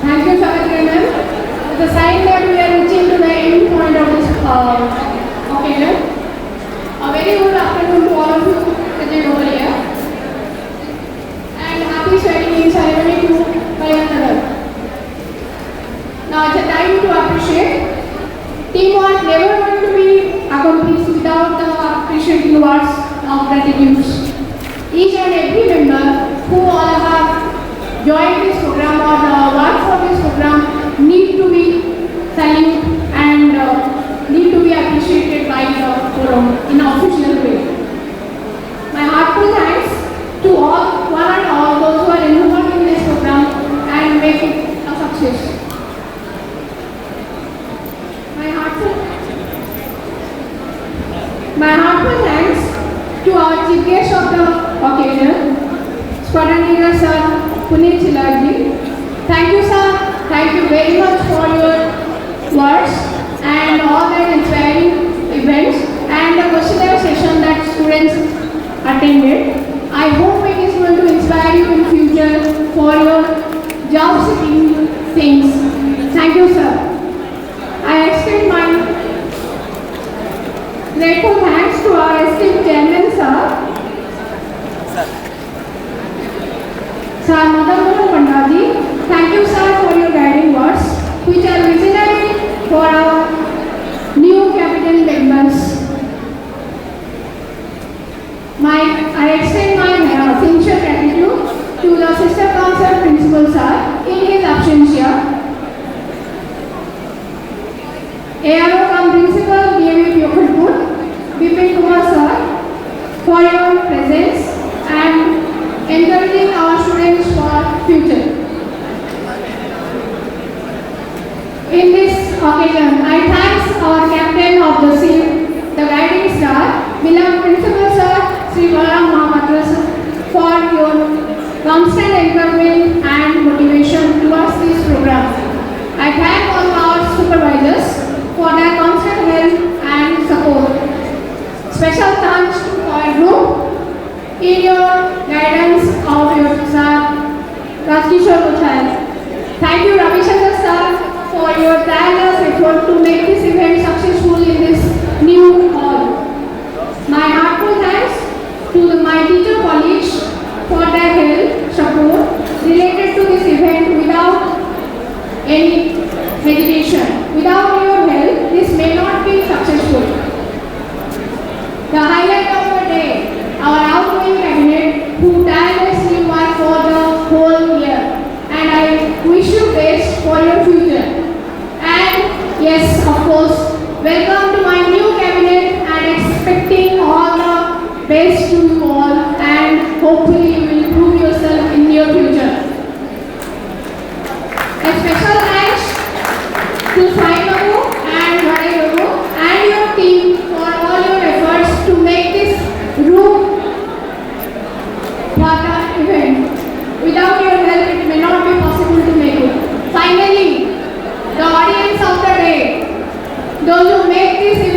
Thank you, Savitri ma'am. It's a sign that we are reaching to the end point of this occasion. A very good afternoon to all of you present over here. And happy swearing ceremony to Kalinga Nagar. Now it's a time to appreciate. Teamwork never going to be accomplished without the appreciating words of gratitude. Each and every member who all have joined this program or work for this program need to be saluted and need to be appreciated by the forum in an official way. My heartfelt thanks to all, one and all those who are involved in this program and make it a success. My heartfelt thanks to our chief guest of the occasion, Squadron Leader Sir Puneet Chilarji. Thank you, sir. Thank you very much for your words and all the inspiring events and the questionnaire session that students attended. I hope it is going to inspire you in future for your job seeking things. Thank you, sir. I extend my grateful thanks to our esteemed chairman, sir. Sir Madan Pandhaji, thank you, sir, for your guiding words, which are visionary for our new cabinet members. I extend my sincere gratitude to the Sister Council Principal, sir, in his absentia. ARO cum Principal DAV Pyokhadpur, Bipin Kumar sir, for your presence and encouraging our students for future. In this occasion, I thank our captain of the SEA, the guiding star, beloved Principal Sir, Sri Balaram Mahatras, for your constant encouragement and motivation towards this program. I thank all our supervisors for their constant help and support. Special thanks to our group in your guidance of your sir, Rajkishore Uchai. Thank you, Ravi Shankar sir, for your tireless effort to make this event successful in this new hall. My heartfelt thanks to my teacher colleagues for their help, support related to this event without any hesitation. Without your help, this may not be successful. The highlight of the day, our outgoing cabinet who tirelessly worked for the whole year. And I wish you best for your future. And yes, of course, welcome to my new cabinet and expecting all the best to you all and hopefully you will prove yourself in your future. A special thanks to Sai Babu and Bhai Babu and your team for all your efforts to make this room for the event. Without your help, it may not be possible to make it. Finally, the audience of the day, those who make this